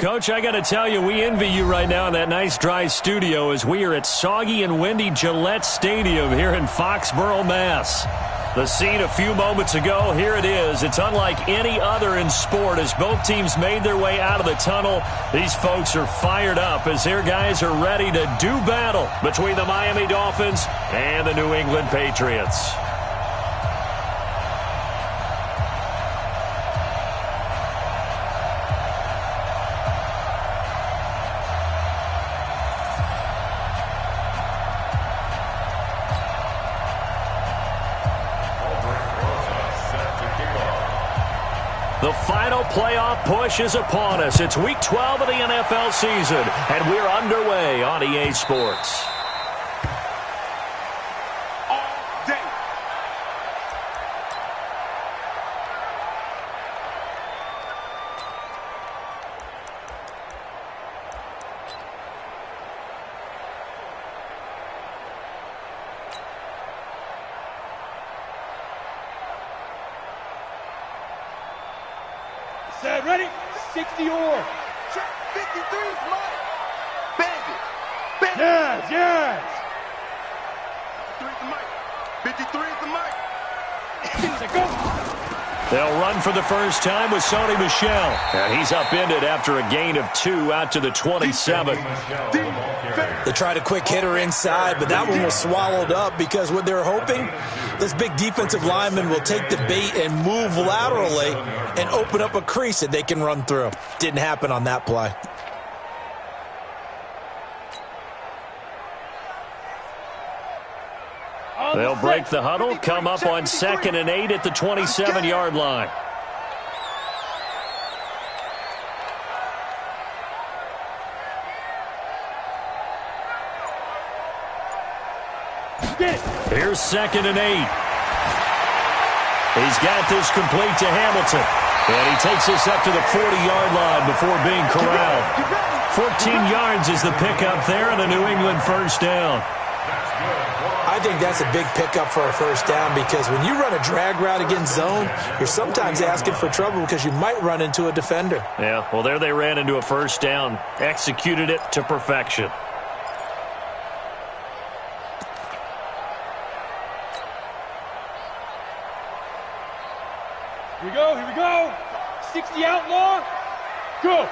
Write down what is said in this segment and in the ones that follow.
Coach, I got to tell you, we envy you right now in that nice dry studio as we are at soggy and windy Gillette Stadium here in Foxborough, Mass. The scene a few moments ago, here it is. It's unlike any other in sport as both teams made their way out of the tunnel. These folks are fired up as their guys are ready to do battle between the Miami Dolphins and the New England Patriots. The final playoff push is upon us. It's Week 12 of the NFL season, and we're underway on EA Sports. Set, ready? 60 or. Check, 53 is mine. Bang it. Bang it. Yes, yes. 53 is the mic. 53 is the mic. Go. They'll run for the first time with Sony Michel. And he's upended after a gain of 2 out to the 27. They tried a quick hitter inside, but that one was swallowed up because what they're hoping, this big defensive lineman will take the bait and move laterally and open up a crease that they can run through. Didn't happen on that play. They'll break the huddle, come up on 2nd and 8 at the 27-yard line. Here's 2nd and 8. He's got this complete to Hamilton. And he takes us up to the 40-yard line before being corralled. 14 yards is the pickup there and a New England first down. I think that's a big pickup for a first down because when you run a drag route against zone, you're sometimes asking for trouble because you might run into a defender. Yeah, well, there they ran into a first down. Executed it to perfection. Here we go, here we go. 60 outlaw. Go.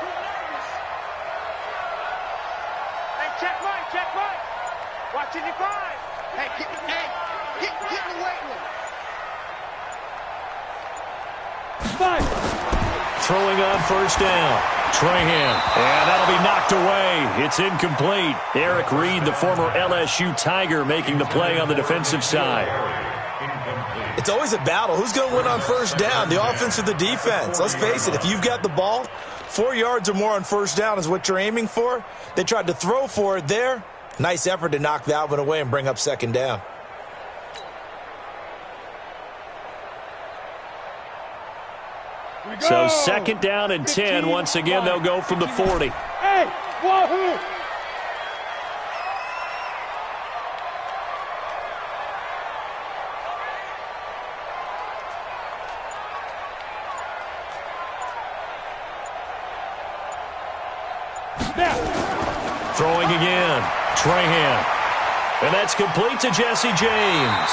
Hey, check right. Watching your five. Hey, get in the weight room. 5. Throwing on first down. Trahan. And that'll be knocked away. It's incomplete. Eric Reed, the former LSU Tiger, making the play on the defensive side. It's always a battle. Who's going to win on first down, the offense or the defense? Let's face it, if you've got the ball, 4 yards or more on first down is what you're aiming for. They tried to throw for it there. Nice effort to knock that one away and bring up 2nd down. So 2nd down and 10. Once again, they'll go from the 40. Hey, wahoo! Throwing again. Trahan. And that's complete to Jesse James.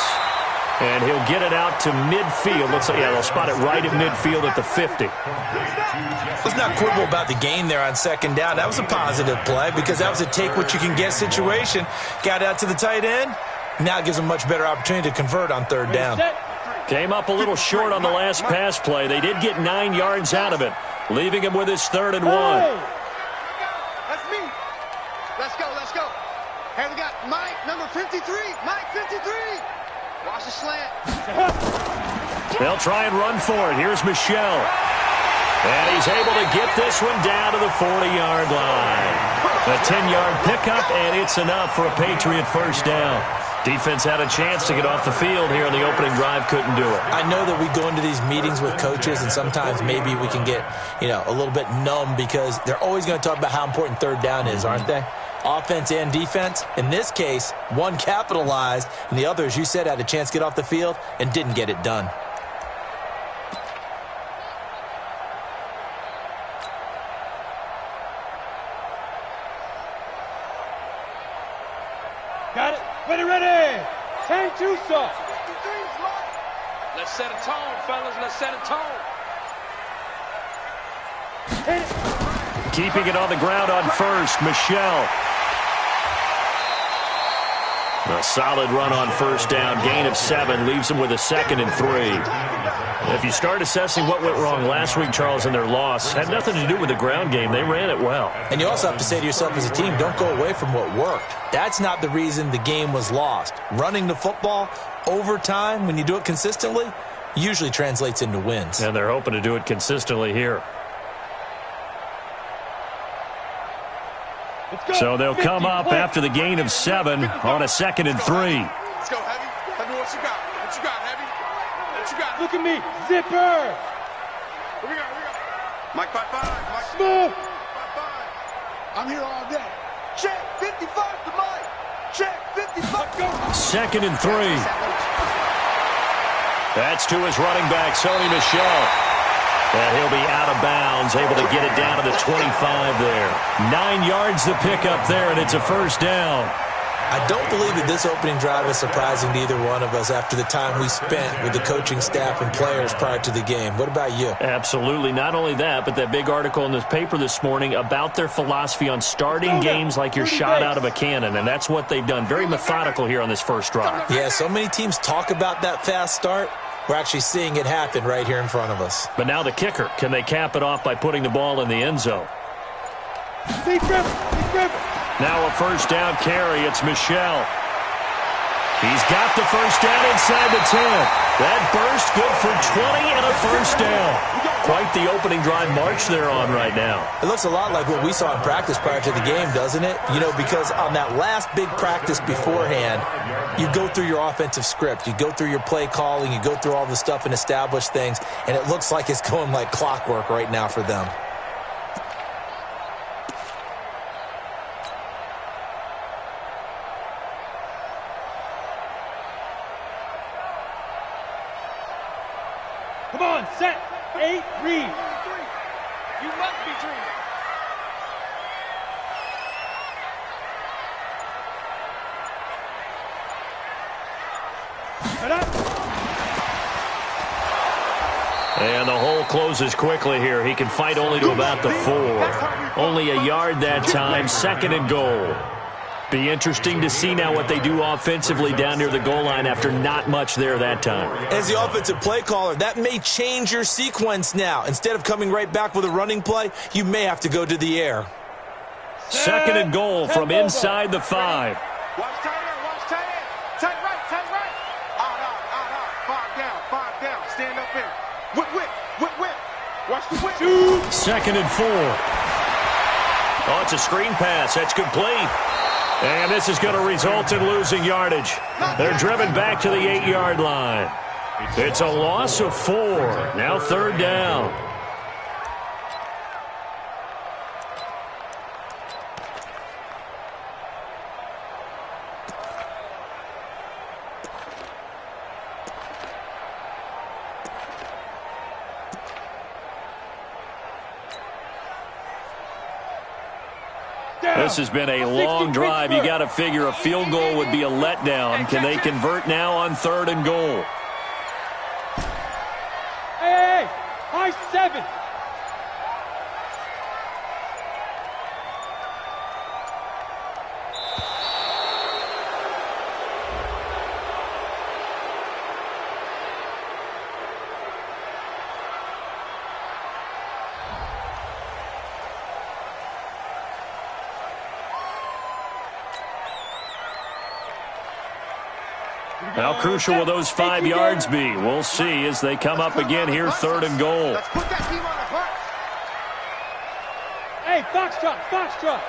And he'll get it out to midfield. Looks like, yeah, they'll spot it right at midfield at the 50. Let's not quibble about the gain there on 2nd down. That was a positive play because that was a take-what-you-can-get situation. Got out to the tight end. Now it gives them a much better opportunity to convert on 3rd down. Came up a little short on the last pass play. They did get 9 yards out of it, leaving him with his 3rd and 1. That's me. Let's go. Hey, we got Mike, number 53. Mike, 53. Watch the slant. They'll try and run for it. Here's Michel. And he's able to get this one down to the 40-yard line. A 10-yard pickup, and it's enough for a Patriot first down. Defense had a chance to get off the field here on the opening drive, couldn't do it. I know that we go into these meetings with coaches, and sometimes maybe we can get, a little bit numb because they're always going to talk about how important 3rd down is, aren't they? Offense and defense. In this case, one capitalized, and the other, as you said, had a chance to get off the field and didn't get it done. Got it. Ready. 10-2, sir. Let's set a tone, fellas. Let's set a tone. Keeping it on the ground on first, Michelle. A solid run on first down. Gain of 7 leaves them with a 2nd and 3. If you start assessing what went wrong last week, Charles, in their loss, had nothing to do with the ground game. They ran it well. And you also have to say to yourself as a team, don't go away from what worked. That's not the reason the game was lost. Running the football over time, when you do it consistently, usually translates into wins. And they're hoping to do it consistently here. So they'll come up after the gain of 7 on a 2nd and 3. Let's go, Heavy. Heavy, what you got? What you got, Heavy? What you got? Look at me. Zipper. What we got? Mike 5-5. Mike Smooth. 5-5. I'm here all day. Check 55 to Mike. Check 55. Go. 2nd and 3. That's to his running back, Sony Michel. And he'll be out of bounds, able to get it down to the 25 there. 9 yards to pick up there, and it's a first down. I don't believe that this opening drive is surprising to either one of us after the time we spent with the coaching staff and players prior to the game. What about you? Absolutely. Not only that, but that big article in this paper this morning about their philosophy on starting games like you're shot out of a cannon, and that's what they've done. Very methodical here on this first drive. Yeah, so many teams talk about that fast start. We're actually seeing it happen right here in front of us. But now the kicker. Can they cap it off by putting the ball in the end zone? Now a first down carry. It's Michel. He's got the first down inside the 10. That burst good for 20 and a first down. Quite the opening drive march they're on right now. It looks a lot like what we saw in practice prior to the game, doesn't it? You know, because on that last big practice beforehand, you go through your offensive script. You go through your play calling. You go through all the stuff and establish things. And it looks like it's going like clockwork right now for them. Come on, set. 8, read. You must be dreaming. And the hole closes quickly here. He can fight only to about the 4. Only a yard that time. 2nd and goal. Be interesting to see now what they do offensively down near the goal line after not much there that time. As the offensive play caller, that may change your sequence now. Instead of coming right back with a running play, you may have to go to the air. 2nd and goal from inside the 5. Watch tight end. Watch tight end. Tight right. Out. 5 down. Stand up in. Whip. Watch the whip. 2nd and 4. Oh, it's a screen pass. That's complete. And this is going to result in losing yardage. They're driven back to the 8-yard line. It's a loss of 4. Now 3rd down. This has been a long drive. You got to figure a field goal would be a letdown. Can they convert now on 3rd and goal? Hey, high 7. How crucial will those 5 yards be? We'll see as they come up again here, 3rd and goal. Let's put that team on the box. Hey, foxtrot. Let's go.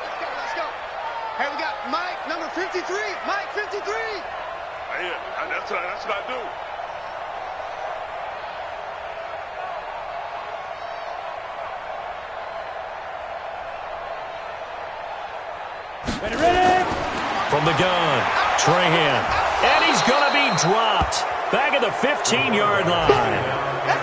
Hey, we got Mike, number 53. Mike, 53. Yeah, that's what I do. Ready. From the gun, Trahan. And he's going to be dropped back at the 15-yard line.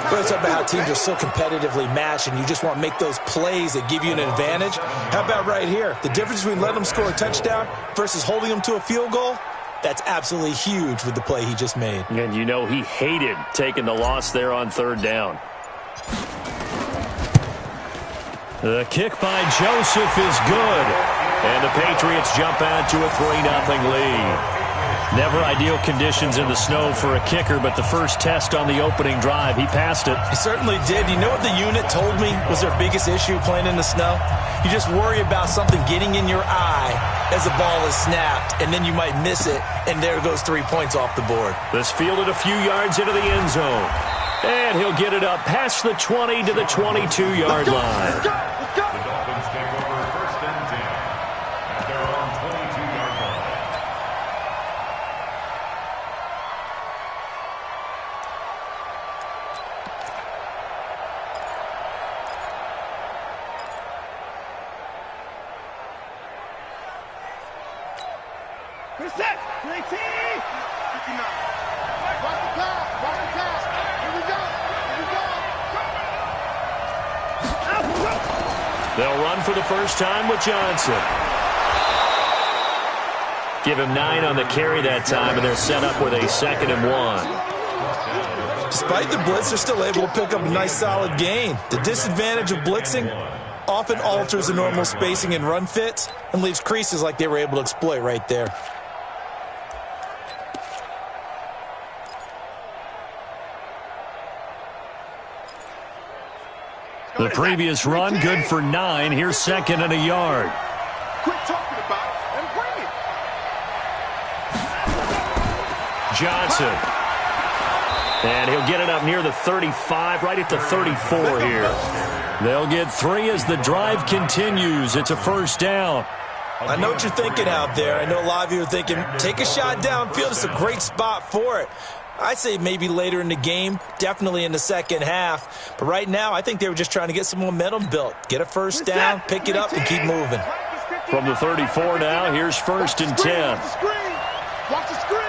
But it's about how teams are so competitively matched, and you just want to make those plays that give you an advantage. How about right here? The difference between letting them score a touchdown versus holding them to a field goal? That's absolutely huge with the play he just made. And you know he hated taking the loss there on third down. The kick by Joseph is good. And the Patriots jump out to a 3-0 lead. Never ideal conditions in the snow for a kicker, but the first test on the opening drive, he passed it. He certainly did. You know what the unit told me was their biggest issue playing in the snow? You just worry about something getting in your eye as the ball is snapped, and then you might miss it, and there goes 3 points off the board. This fielded a few yards into the end zone. And he'll get it up past the 20 to the 22-yard line. The Dolphins take over 1st and 10 at their own 22-yard line. Reset! 19! 59. Watch the pass! Watch the pass! Here we go! They'll run for the first time with Johnson. Give him 9 on the carry that time, and they're set up with a 2nd and 1. Despite the blitz, they're still able to pick up a nice, solid gain. The disadvantage of blitzing often alters the normal spacing and run fits and leaves creases like they were able to exploit right there. The previous run, good for 9. Here's 2nd and a yard. Quit talking about it and bring it. Johnson. And he'll get it up near the 35, right at the 34 here. They'll get 3 as the drive continues. It's a first down. I know what you're thinking out there. I know a lot of you are thinking, take a shot downfield. It's a great spot for it. I'd say maybe later in the game, definitely in the second half. But right now, I think they were just trying to get some momentum built. Get a first down, pick it up, and keep moving. From the 34 now, here's 1st and 10. Watch the screen! Watch the screen!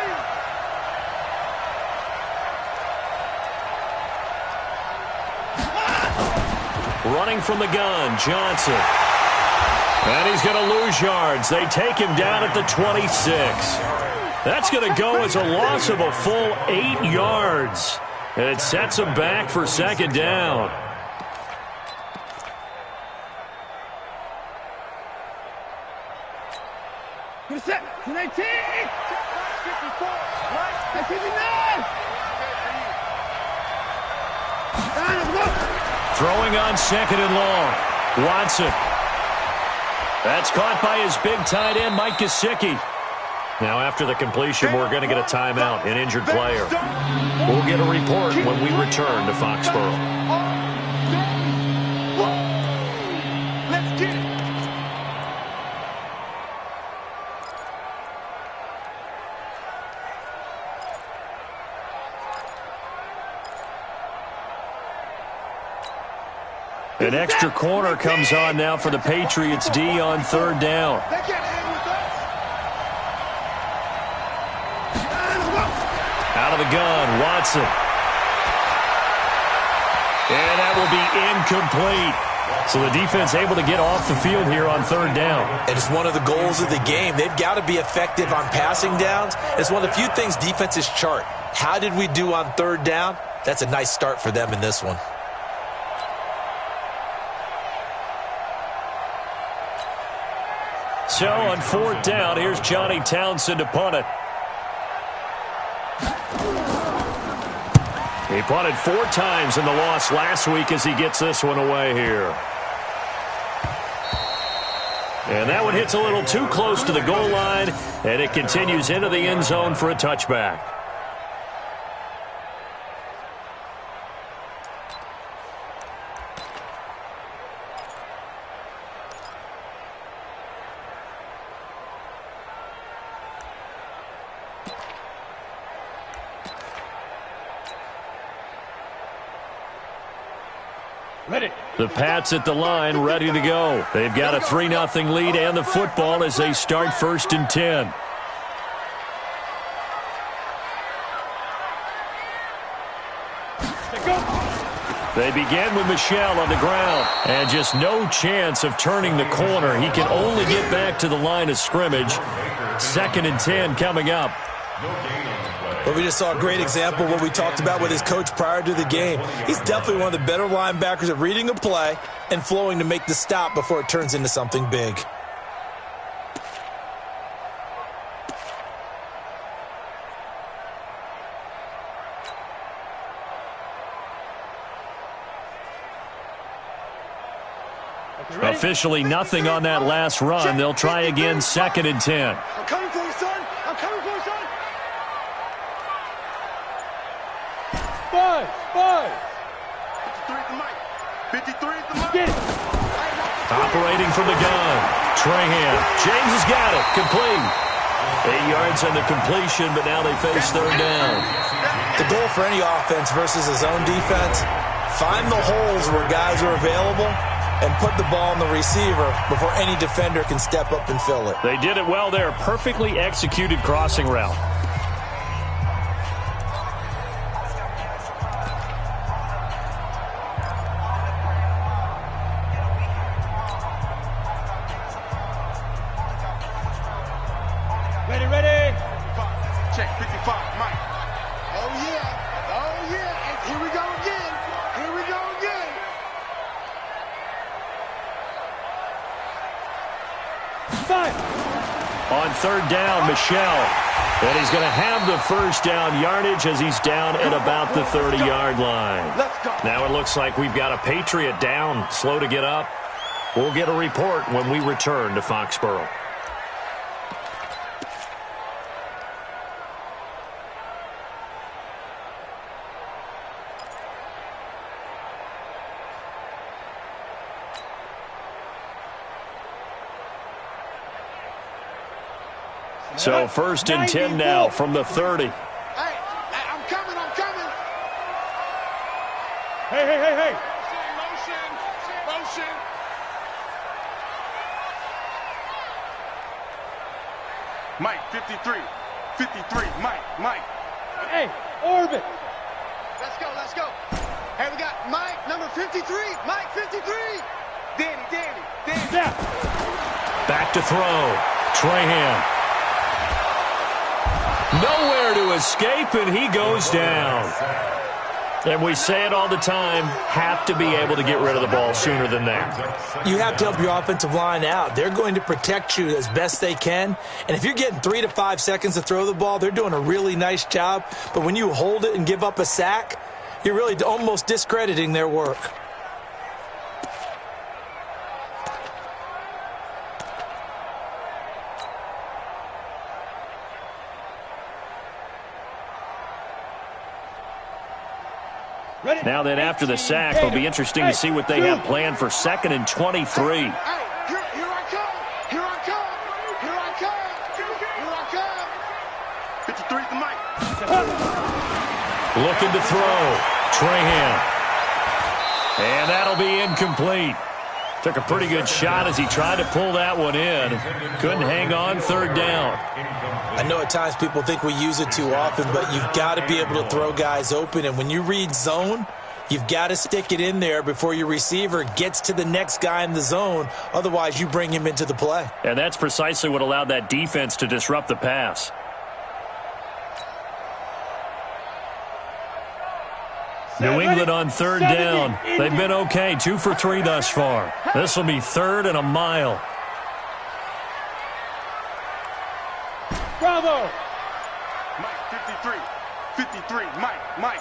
Running from the gun, Johnson. And he's going to lose yards. They take him down at the 26. That's going to go as a loss of a full 8 yards. And it sets him back for 2nd down. Reset! 19! 54! Right! 59! Throwing on 2nd and long. Watson. That's caught by his big tight end, Mike Gesicki. Now, after the completion, we're going to get a timeout, an injured player. We'll get a report when we return to Foxborough. Let's get it! An extra corner comes on now for the Patriots D on 3rd down. They can't hang with us! Out of the gun, Watson. And that will be incomplete. So the defense able to get off the field here on 3rd down. And it's one of the goals of the game. They've got to be effective on passing downs. It's one of the few things defenses chart. How did we do on 3rd down? That's a nice start for them in this one. So on 4th down, here's Johnny Townsend to punt it. He punted 4 times in the loss last week as he gets this one away here. And that one hits a little too close to the goal line, and it continues into the end zone for a touchback. The Pats at the line, ready to go. They've got a 3-0 lead and the football as they start 1st and 10. They begin with Michel on the ground. And just no chance of turning the corner. He can only get back to the line of scrimmage. 2nd and 10 coming up. Well, we just saw a great example of what we talked about with his coach prior to the game. He's definitely one of the better linebackers at reading a play and flowing to make the stop before it turns into something big. Officially nothing on that last run. They'll try again, 2nd and 10. I'm coming for you, son. I'm coming for you, son. 5. 53 at the mic. 53 at the mic. Get it. Operating from the gun. Trahan. James has got it. Complete. 8 yards on the completion, but now they face 3rd down. The goal for any offense versus a zone defense, find the holes where guys are available and put the ball on the receiver before any defender can step up and fill it. They did it well there. Perfectly executed crossing route. Ready. Check 55, Mike. Oh, yeah. And here we go again. On 3rd down, Michel. And he's going to have the 1st down yardage as he's down at about the 30-yard line. Now it looks like we've got a Patriot down, slow to get up. We'll get a report when we return to Foxborough. So 1st and 10 now from the 30. Hey, I'm coming. Hey. Motion. Mike, 53, Mike. Hey, orbit. Let's go. Hey, we got Mike, number 53, Mike, 53. Danny. Yeah. Back to throw. Trahan. Nowhere to escape, and he goes down. And we say it all the time, have to be able to get rid of the ball sooner than that. You have to help your offensive line out. They're going to protect you as best they can. And if you're getting 3 to 5 seconds to throw the ball, they're doing a really nice job. But when you hold it and give up a sack, you're really almost discrediting their work. Now then, after the sack, it'll be interesting to see what they have planned for 2nd and 23. Hey, here I come. 53 at the mic. Looking to throw. Trahan. And that'll be incomplete. Took a pretty good shot as he tried to pull that one in. Couldn't hang on, 3rd down. I know at times people think we use it too often, but you've got to be able to throw guys open. And when you read zone, you've got to stick it in there before your receiver gets to the next guy in the zone. Otherwise, you bring him into the play. And that's precisely what allowed that defense to disrupt the pass. New England on 3rd down. They've been okay, 2 for 3 thus far. This will be 3rd and a mile. Bravo. Mike, 53, Mike.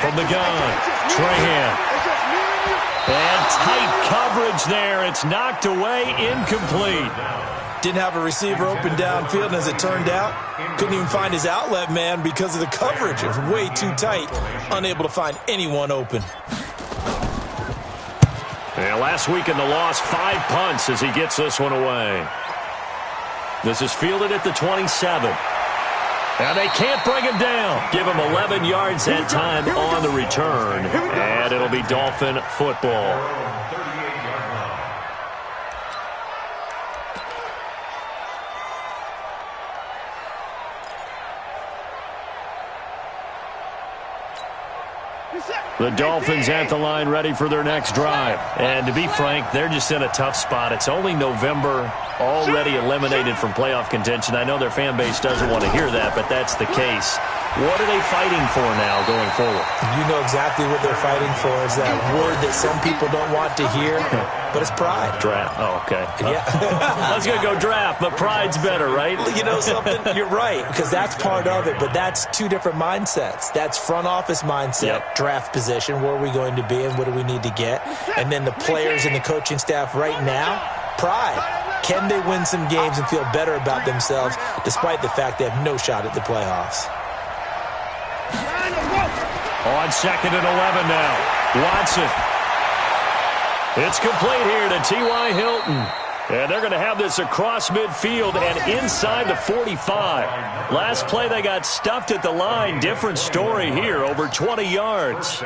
From the gun, Trahan. And tight coverage there. It's knocked away, incomplete. Didn't have a receiver open downfield, and as it turned out, couldn't even find his outlet man because of the coverage. It was way too tight, unable to find anyone open. And last week in the loss, 5 punts as he gets this one away. This is fielded at the 27. And they can't bring him down. Give him 11 yards that time on the return. And it'll be Dolphin football. The Dolphins at the line ready for their next drive. And to be frank, they're just in a tough spot. It's only November, already eliminated from playoff contention. I know their fan base doesn't want to hear that, but that's the case. What are they fighting for now going forward? You know exactly what they're fighting for. Is that word that some people don't want to hear, but it's pride. Draft. Oh, okay. Yeah. I was going to go draft, but pride's better, right? You know something? You're right, because that's part of it, but that's two different mindsets. That's front office mindset, draft position, where are we going to be and what do we need to get? And then the players and the coaching staff right now, pride. Can they win some games and feel better about themselves despite the fact they have no shot at the playoffs? On 2nd and 11 now. Watson. It's complete here to T.Y. Hilton. And they're going to have this across midfield and inside the 45. Last play they got stuffed at the line. Different story here, over 20 yards.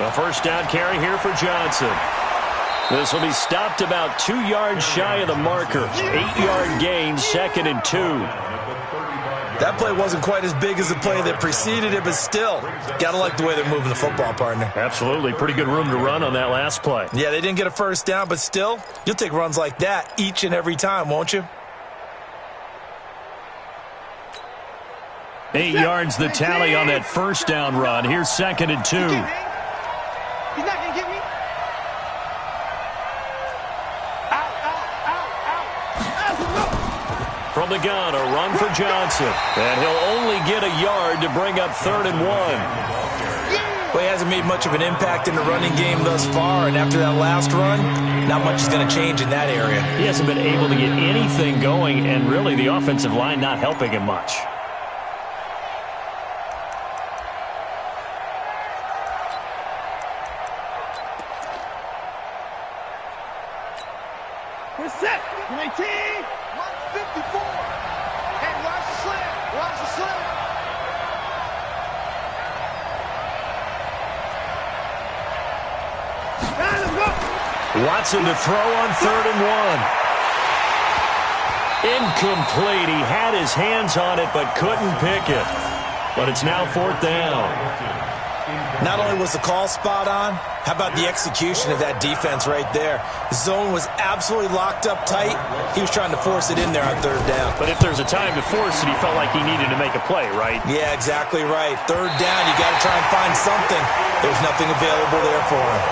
A first down carry here for Johnson. This will be stopped about 2 yards shy of the marker. 8-yard gain, 2nd and 2. That play wasn't quite as big as the play that preceded it, but still, got to like the way they're moving the football, partner. Absolutely. Pretty good room to run on that last play. Yeah, they didn't get a first down, but still, you'll take runs like that each and every time, won't you? 8 yards the tally on that first down run. Here's 2nd and 2. He's not going to get me. From the gun, a run for Johnson. And he'll only get a yard to bring up 3rd and 1. Well, he hasn't made much of an impact in the running game thus far, and after that last run, not much is going to change in that area. He hasn't been able to get anything going, and really the offensive line not helping him much. We're set. 19. 154. Hey, watch the slant. Watch the slant. Watson to throw on 3rd and 1. Incomplete. He had his hands on it but couldn't pick it. But it's now 4th down. Not only was the call spot on, how about the execution of that defense right there? The zone was absolutely locked up tight. He was trying to force it in there on 3rd down. But if there's a time to force it, he felt like he needed to make a play, right? Yeah, exactly right. 3rd down, you got to try and find something. There's nothing available there for him.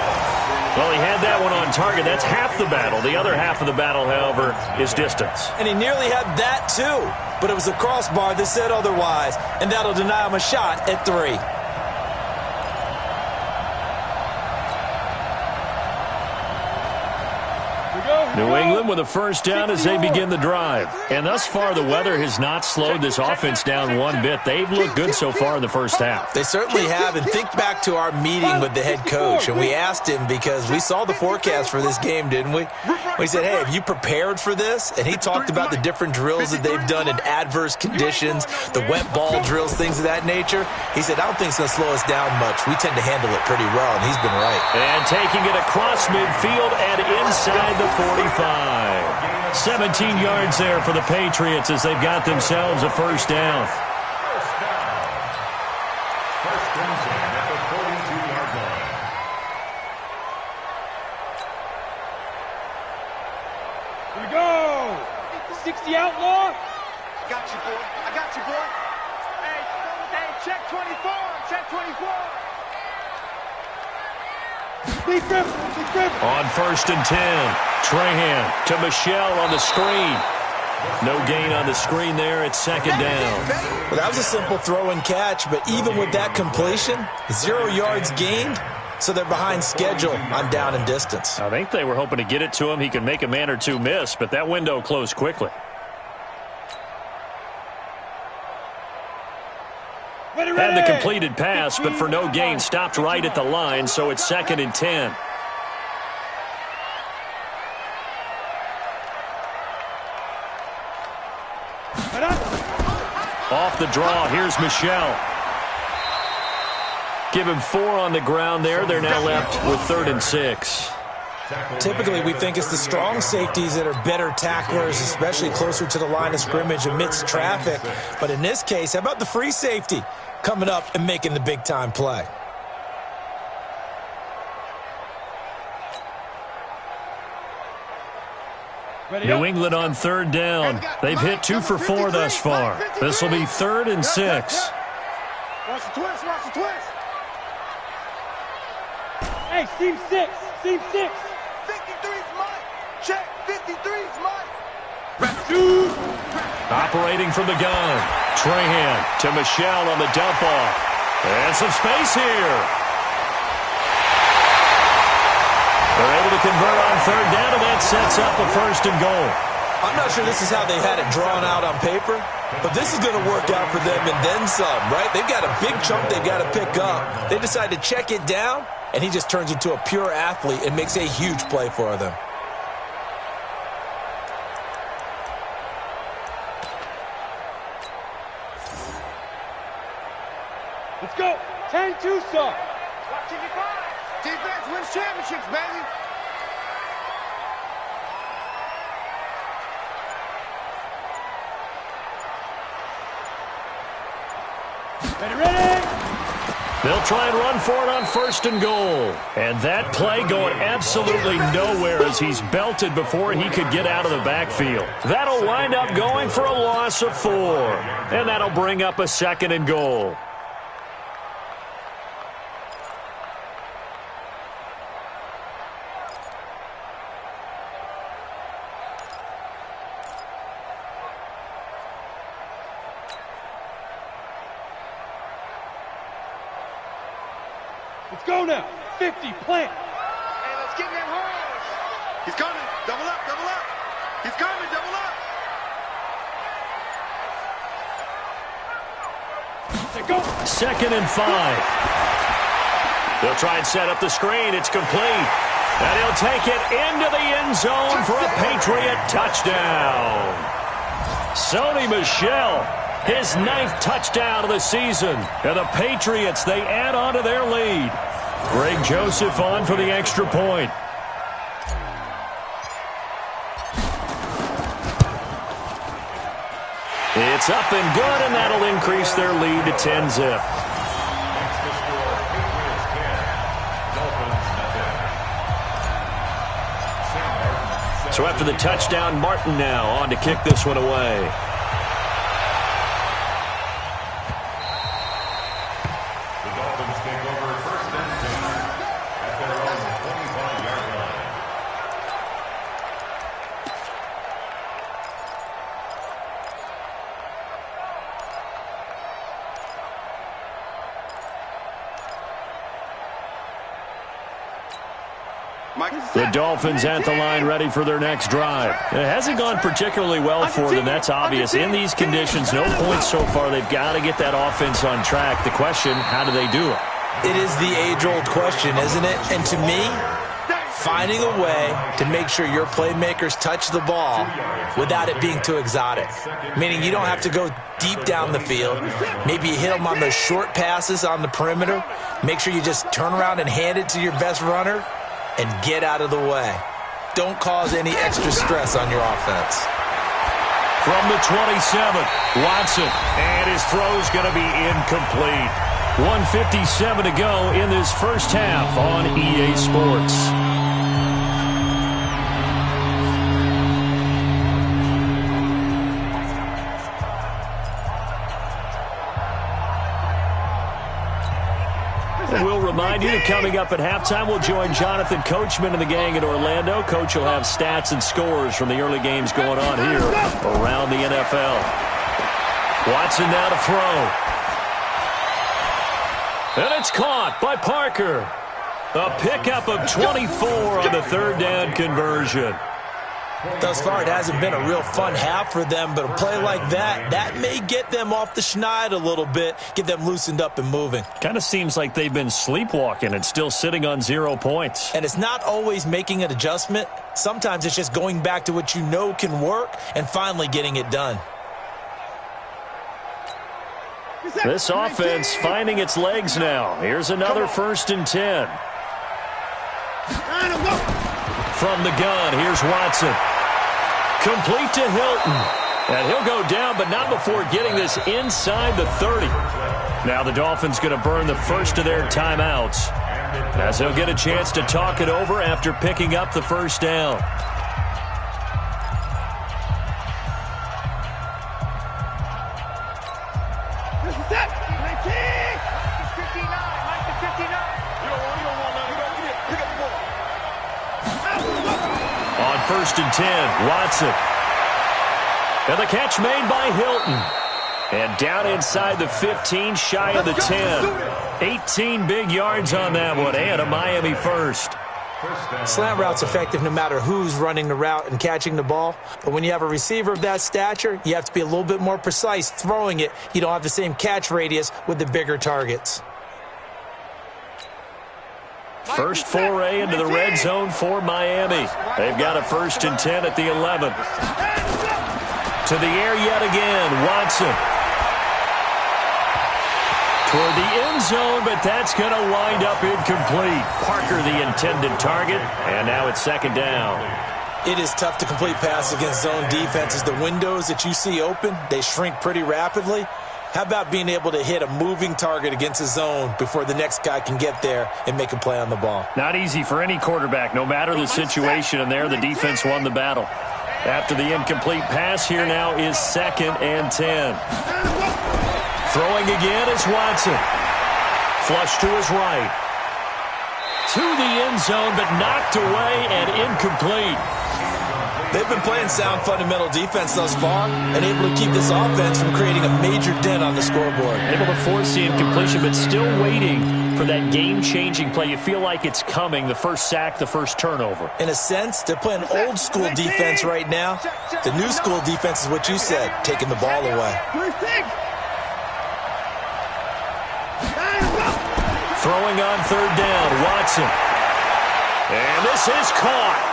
Well, he had that one on target. That's half the battle. The other half of the battle, however, is distance. And he nearly had that too. But it was a crossbar that said otherwise. And that'll deny him a shot at 3. New England with a first down as they begin the drive. And thus far, the weather has not slowed this offense down one bit. They've looked good so far in the first half. They certainly have. And think back to our meeting with the head coach. And we asked him because we saw the forecast for this game, didn't we? We said, hey, have you prepared for this? And he talked about the different drills that they've done in adverse conditions, the wet ball drills, things of that nature. He said, I don't think it's going to slow us down much. We tend to handle it pretty well, and he's been right. And taking it across midfield and inside the 45. 17 yards there for the Patriots as they've got themselves a first down. First and 10 at the 42-yard line. Here we go. 60 outlaw. Got you, boy. I got you, boy. Hey, check 24. Check 24. Big grip. On 1st and 10, Trahan to Michelle on the screen. No gain on the screen there. It's 2nd down. Well, that was a simple throw and catch, but even with that completion, 0 yards gained, so they're behind schedule on down and distance. I think they were hoping to get it to him. He could make a man or two miss, but that window closed quickly. Had the completed pass, but for no gain, stopped right at the line, so it's 2nd and 10. Off the draw, here's Michelle. Give him 4 on the ground there. They're now left with 3rd and 6. Typically, we think it's the strong safeties that are better tacklers, especially closer to the line of scrimmage amidst traffic. But in this case, how about the free safety coming up and making the big-time play? New England on 3rd down. They've hit 2 for 4 thus far. This will be 3rd and 6. Watch the twist, watch the twist. Hey, seam 6, seam 6. 53's mine. Check, 53's mine. Operating from the gun. Trahan to Michelle on the dump off. And some space here. They're able to convert on 3rd down, and that sets up a 1st and goal. I'm not sure this is how they had it drawn out on paper, but this is going to work out for them and then some, right? They've got a big chunk they've got to pick up. They decide to check it down, and he just turns into a pure athlete and makes a huge play for them. Let's go. 10-2, son. Watch it, defense wins championships, baby. Ready. They'll try and run for it on 1st and goal. And that play going absolutely nowhere as he's belted before he could get out of the backfield. That'll wind up going for a loss of 4. And that'll bring up a 2nd and goal. Let's go now. 50, plant. Hey, let's get that horse. He's coming. Double up, double up. He's coming, double up. Let's go. 2nd and 5. They'll try and set up the screen. It's complete. And he'll take it into the end zone for a Patriot touchdown. Sony Michel, his 9th touchdown of the season. And the Patriots, they add on to their lead. Greg Joseph on for the extra point. It's up and good, and that'll increase their lead to 10-zip. Next to score, Patriots 10, Dolphins nothing. So after the touchdown, Martin now on to kick this one away. The Dolphins take over 1st and 10 at their own 25-yard line. The Dolphins at the line ready for their next drive. It hasn't gone particularly well for them, that's obvious. In these conditions, no points so far. They've got to get that offense on track. The question, how do they do it? It is the age-old question, isn't it? And to me, finding a way to make sure your playmakers touch the ball without it being too exotic. Meaning you don't have to go deep down the field. Maybe you hit them on those short passes on the perimeter. Make sure you just turn around and hand it to your best runner and get out of the way. Don't cause any extra stress on your offense. From the 27, Watson, and his throw's going to be incomplete. 1:57 to go in this first half on EA Sports. We'll remind you that coming up at halftime, we'll join Jonathan Coachman and the gang in Orlando. Coach will have stats and scores from the early games going on here around the NFL. Watson now to throw. And it's caught by Parker. A pickup of 24 on the 3rd down conversion. Thus far, it hasn't been a real fun half for them, but a play like that may get them off the schneid a little bit, get them loosened up and moving. Kind of seems like they've been sleepwalking and still sitting on 0 points. And it's not always making an adjustment. Sometimes it's just going back to what you know can work and finally getting it done. This offense finding its legs now. Here's another 1st and 10. From the gun, here's Watson. Complete to Hilton. And he'll go down, but not before getting this inside the 30. Now the Dolphins going to burn the first of their timeouts, as they'll get a chance to talk it over after picking up the first down. On 1st and 10, Watson. And the catch made by Hilton. And down inside the 15, shy of the 10. 18 big yards on that one, and a Miami first. Slant route's effective no matter who's running the route and catching the ball. But when you have a receiver of that stature, you have to be a little bit more precise throwing it. You don't have the same catch radius with the bigger targets. First foray into the red zone for Miami. They've got a 1st and 10 at the 11. To the air yet again, Watson. Toward the end zone, but that's going to wind up incomplete. Parker, the intended target, and now it's 2nd down. It is tough to complete passes against zone defenses. The windows that you see open, they shrink pretty rapidly. How about being able to hit a moving target against a zone before the next guy can get there and make a play on the ball? Not easy for any quarterback, no matter the situation, and there the defense won the battle. After the incomplete pass, here now is 2nd and 10. Throwing again is Watson. Flush to his right. To the end zone, but knocked away and incomplete. They've been playing sound fundamental defense thus far and able to keep this offense from creating a major dent on the scoreboard. Able to force the incompletion, but still waiting for that game-changing play. You feel like it's coming, the first sack, the first turnover. In a sense, they're playing old-school defense right now. The new-school defense is what you said, taking the ball away. Throwing on 3rd down, Watson. And this is caught.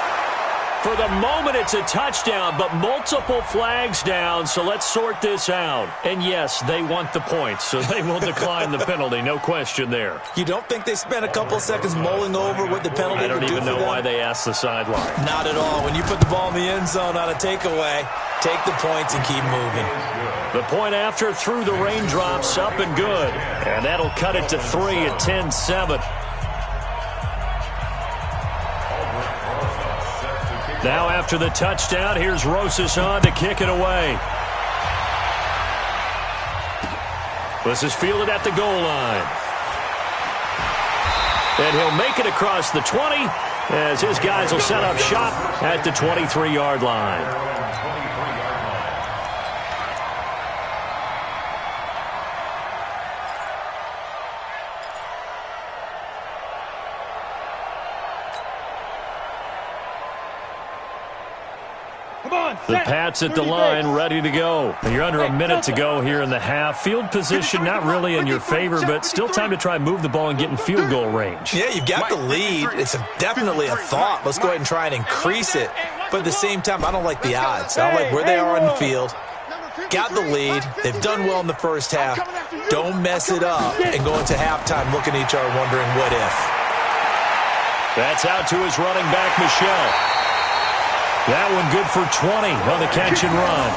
For the moment, it's a touchdown, but multiple flags down, so let's sort this out. And yes, they want the points, so they will decline the penalty, no question there. You don't think they spent a couple of seconds mulling over what the penalty would do for them? I don't even know why they asked the sideline. Not at all. When you put the ball in the end zone on a takeaway, take the points and keep moving. The point after through the raindrops, up and good. And that'll cut it to 3 at 10-7. Now after the touchdown, here's Rosas on to kick it away. This is fielded at the goal line. And he'll make it across the 20 as his guys will set up shop at the 23-yard line. The Pats at the line, ready to go. You're under a minute to go here in the half. Field position not really in your favor, but still time to try and move the ball and get in field goal range. Yeah, you've got the lead. It's definitely a thought. Let's go ahead and try and increase it. But at the same time, I don't like the odds. I don't like where they are on the field. Got the lead. They've done well in the first half. Don't mess it up and go into halftime looking at each other wondering what if. That's out to his running back, Michelle. That one good for 20 on the catch and run.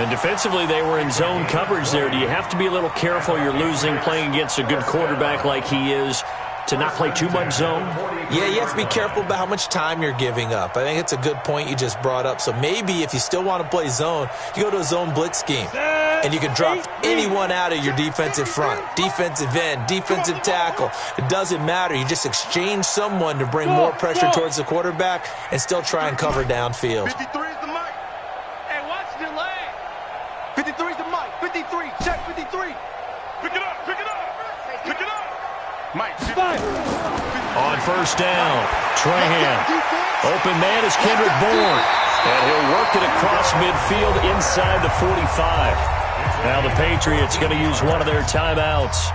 And defensively, they were in zone coverage there. Do you have to be a little careful? You're losing playing against a good quarterback like he is to not play too much zone? Yeah, you have to be careful about how much time you're giving up. I think it's a good point you just brought up. So maybe if you still want to play zone, you go to a zone blitz scheme. And you can drop anyone out of your defensive front, defensive end, defensive tackle. It doesn't matter. You just exchange someone to bring more pressure towards the quarterback and still try and cover downfield. 53 is the mic. Hey, watch the leg. 53 is the mic. 53, check 53. Pick it up, pick it up, pick it up. Mike, 55. On first down, Trahan. Open man is Kendrick Bourne. And he'll work it across midfield inside the 45. Now the Patriots going to use one of their timeouts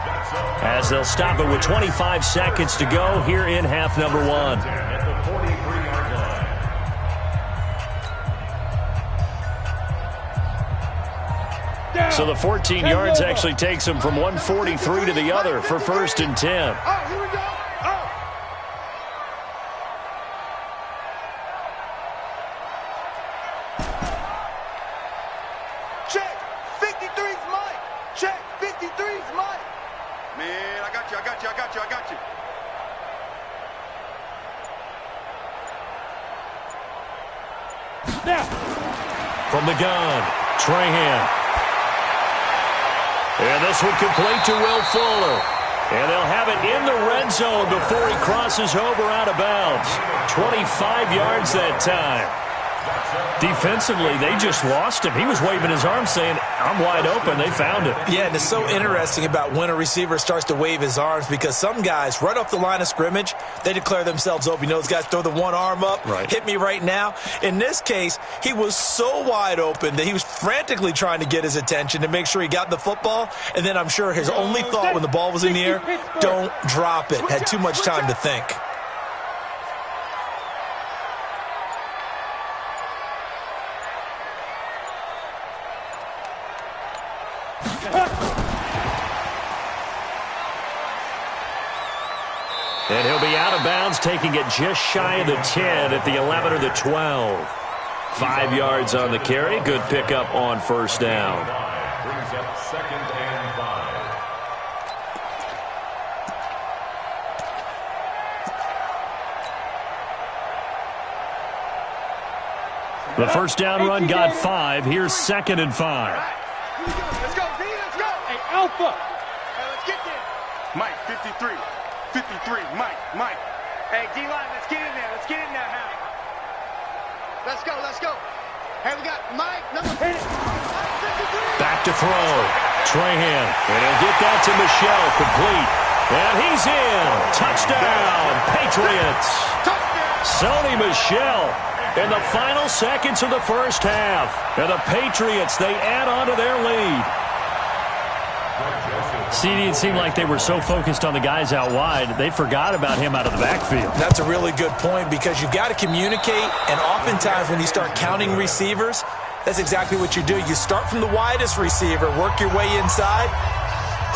as they'll stop it with 25 seconds to go here in half number 1. So the 14 yards actually takes him from 143 to the other for 1st and 10. Oh, here we go. Oh. Check. 53's Mike. Check. 53's Mike. Man, I got you. Now. From the gun, Trahan. And this one complete to Will Fuller. And they'll have it in the red zone before he crosses over out of bounds. 25 yards that time. Defensively, they just lost him. He was waving his arms saying, I'm wide open. They found him. Yeah, and it's so interesting about when a receiver starts to wave his arms because some guys, right off the line of scrimmage, they declare themselves open. You know, those guys throw the one arm up, right. Hit me right now. In this case, he was so wide open that he was frantically trying to get his attention to make sure he got the football. And then I'm sure his only thought when the ball was in the air, don't drop it. Had too much time to think. And he'll be out of bounds, taking it just shy of the 10 at the 11 or the 12. 5 yards on the carry. Good pickup on 1st down. Brings up 2nd and 5. The 1st down run got 5. Here's 2nd and 5. Let's go, D. Let's go. Hey, Alpha. Hey, let's get there. Mike, 53. 53, Mike. Hey, D-line, let's get in there. Harry. Let's go. Hey, we got Mike, number 10. Back to throw. Trahan. And he'll get that to Michel, complete. And he's in. Touchdown, Patriots. Sony Michel in the final seconds of the 1st half. And the Patriots, they add on to their lead. CD, it seemed like they were so focused on the guys out wide, they forgot about him out of the backfield. That's a really good point because you've got to communicate, and oftentimes when you start counting receivers, that's exactly what you do. You start from the widest receiver, work your way inside.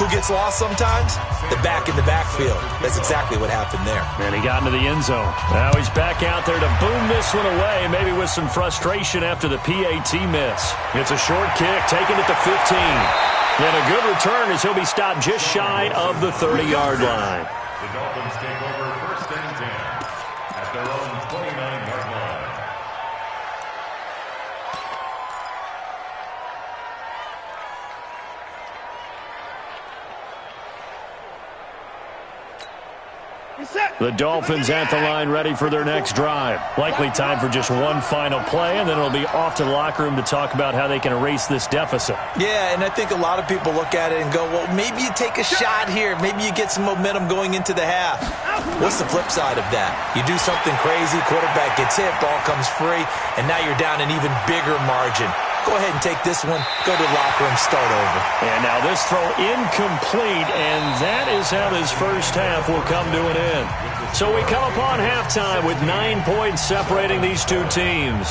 Who gets lost sometimes? The back in the backfield. That's exactly what happened there. And he got into the end zone. Now he's back out there to boom this one away, maybe with some frustration after the PAT miss. It's a short kick, taken at the 15. And a good return as he'll be stopped just shy of the 30-yard line. The Dolphins take over 1st and 10 at their own 29-yard line. The Dolphins at the line ready for their next drive. Likely time for just one final play, and then it'll be off to the locker room to talk about how they can erase this deficit. Yeah, and I think a lot of people look at it and go, well, maybe you take a shot here. Maybe you get some momentum going into the half. What's the flip side of that? You do something crazy, quarterback gets hit, ball comes free, and now you're down an even bigger margin. Go ahead and take this one, go to the locker room, start over. And now this throw incomplete, and that is how this 1st half will come to an end. So we come upon halftime with 9 points separating these two teams.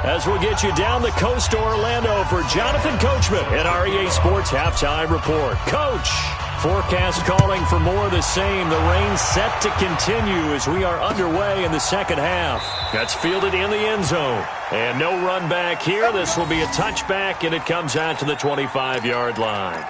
As we'll get you down the coast to Orlando for Jonathan Coachman in our EA Sports Halftime Report. Coach, forecast calling for more of the same. The rain set to continue as we are underway in the 2nd half. That's fielded in the end zone. And no run back here. This will be a touchback, and it comes out to the 25-yard line.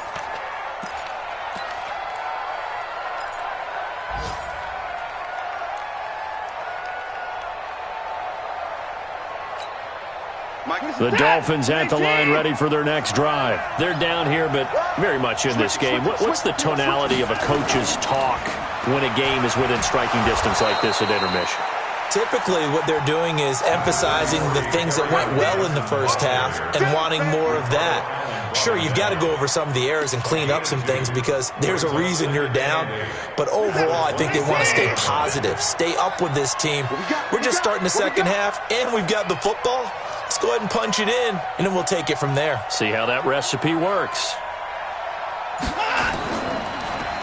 The Dolphins at the line ready for their next drive. They're down here, but very much in this game. What's the tonality of a coach's talk when a game is within striking distance like this at intermission? Typically, what they're doing is emphasizing the things that went well in the 1st half and wanting more of that. Sure, you've got to go over some of the errors and clean up some things because there's a reason you're down. But overall, I think they want to stay positive, stay up with this team. We're just starting the 2nd half, and we've got the football. Let's go ahead and punch it in, and then we'll take it from there. See how that recipe works.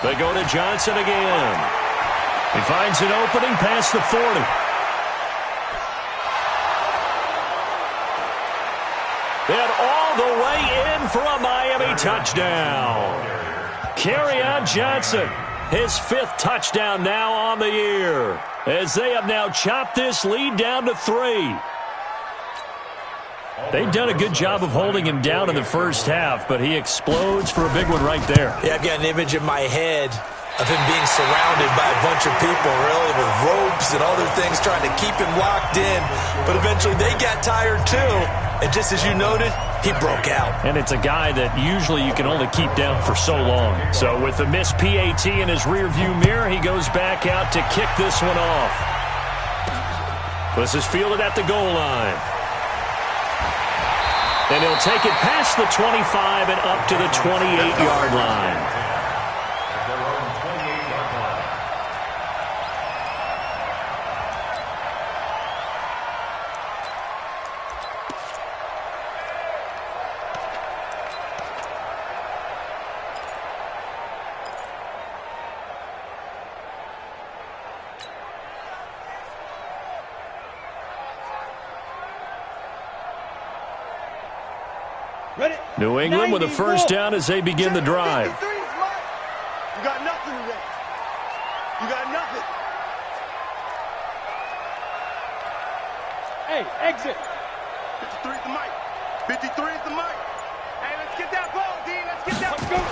They go to Johnson again. He finds an opening past the 40. And all the way in for a Miami touchdown. Kerryon Johnson, his 5th touchdown now on the year, as they have now chopped this lead down to 3. They've done a good job of holding him down in the first half, but he explodes for a big one right there. Yeah, I've got an image in my head of him being surrounded by a bunch of people, really, with ropes and other things trying to keep him locked in. But eventually they got tired too, and just as you noted, he broke out. And it's a guy that usually you can only keep down for so long. So with the missed PAT in his rearview mirror, he goes back out to kick this one off. This is fielded at the goal line. And he'll take it past the 25 and up to the 28-yard line. New England with a first down as they begin the drive. You got nothing today. You got nothing. Hey, exit. 53 is the mic. 53 is the mic. Hey, let's get that ball, D. Let's get that ball.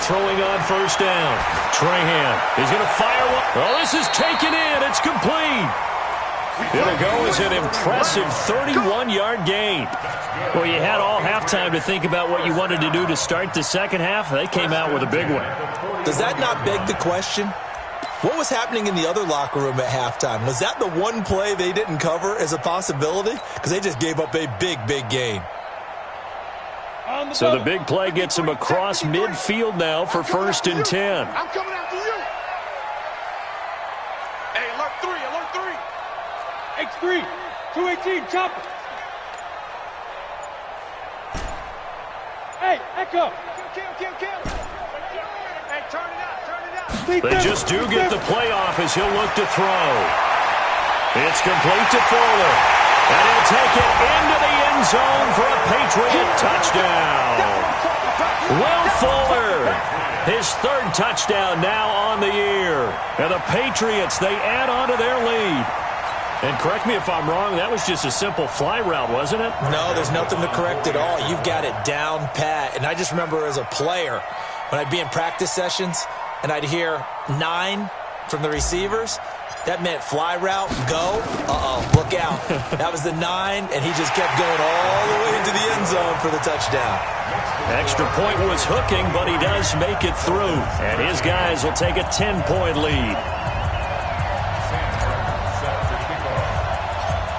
Throwing on first down. Trahan is going to fire one. Oh, this is taken in. It's complete. It'll go as an impressive 31-yard gain. Well, you had all halftime to think about what you wanted to do to start the second half. They came out with a big one. Does that not beg the question? What was happening in the other locker room at halftime? Was that the one play they didn't cover as a possibility? Because they just gave up a big, big gain. So the big play gets him across midfield now for 1st and 10. I'm coming after you. Hey, alert 3, alert 3. X3, 218, chopper. Hey, echo. Kill. Hey, turn it out. They just do get the play off as he'll look to throw. It's complete to Fuller. And he'll take it into the end zone for a Patriot touchdown. Will Fuller, his 3rd touchdown now on the year. And the Patriots, they add on to their lead. And correct me if I'm wrong, that was just a simple fly route, wasn't it? No, there's nothing to correct at all. You've got it down pat. And I just remember as a player, when I'd be in practice sessions and I'd hear 9 from the receivers, that meant fly route, go. Look out. That was the 9, and he just kept going all the way into the end zone for the touchdown. Extra point was hooking, but he does make it through. And his guys will take a 10-point lead.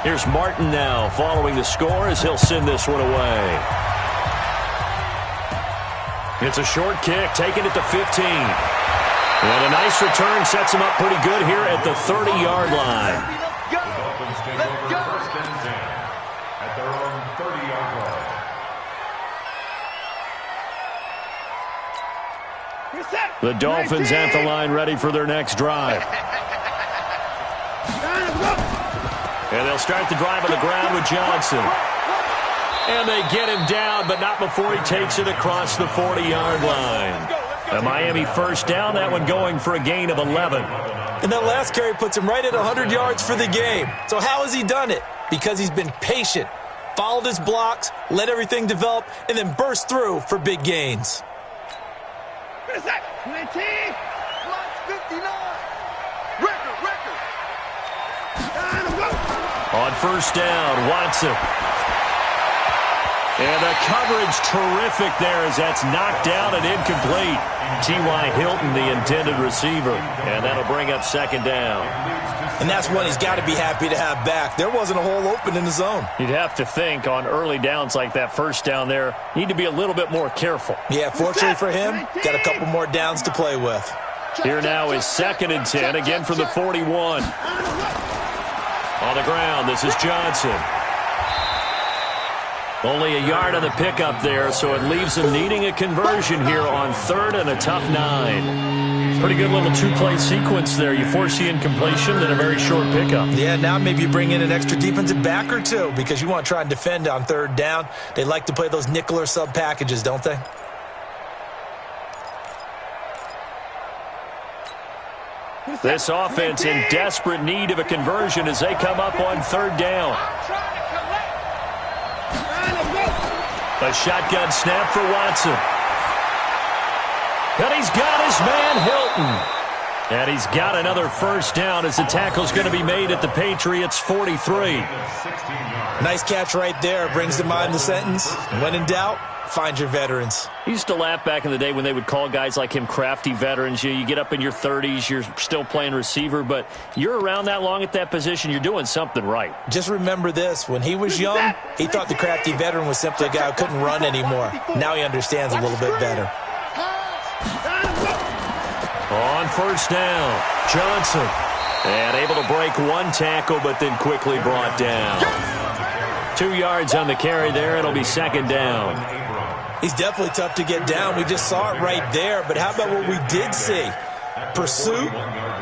Here's Martin now following the score as he'll send this one away. It's a short kick, taking it to 15. And a nice return sets him up pretty good here at the 30-yard line. The Dolphins take over 1st and 10 at their own 30-yard line. The Dolphins at the line ready for their next drive. And they'll start the drive on the ground with Johnson. And they get him down, but not before he takes it across the 40-yard line. A Miami first down, that one going for a gain of 11. And that last carry puts him right at 100 yards for the game. So how has he done it? Because he's been patient, followed his blocks, let everything develop, and then burst through for big gains. 20, 59, record. On first down, Watson. And the coverage terrific there as that's knocked down and incomplete. T.Y. Hilton, the intended receiver. And that'll bring up 2nd down. And that's one he's got to be happy to have back. There wasn't a hole open in the zone. You'd have to think on early downs like that first down there, need to be a little bit more careful. Yeah, fortunately for him, got a couple more downs to play with. Here now is 2nd and 10, again from the 41. On the ground, this is Johnson. Only a yard on the pickup there, so it leaves them needing a conversion here on 3rd and a tough 9. Pretty good little two-play sequence there. You force the incompletion, then a very short pickup. Yeah, now maybe you bring in an extra defensive back or two because you want to try and defend on 3rd down. They like to play those nickel or sub packages, don't they? This offense in desperate need of a conversion as they come up on 3rd down. A shotgun snap for Watson. And he's got his man Hilton. And he's got another first down as the tackle's going to be made at the Patriots 43. Nice catch right there. Brings to mind the sentence, when in doubt, find your veterans. I used to laugh back in the day when they would call guys like him crafty veterans. You get up in your 30s, you're still playing receiver, but you're around that long at that position, you're doing something right. Just remember this. When he was young, he thought the crafty veteran was simply a guy who couldn't run anymore. Now he understands a little bit better. On first down, Johnson. And able to break one tackle, but then quickly brought down. 2 yards on the carry there. It'll be 2nd down. He's definitely tough to get down. We just saw it right there. But how about what we did see? Pursuit,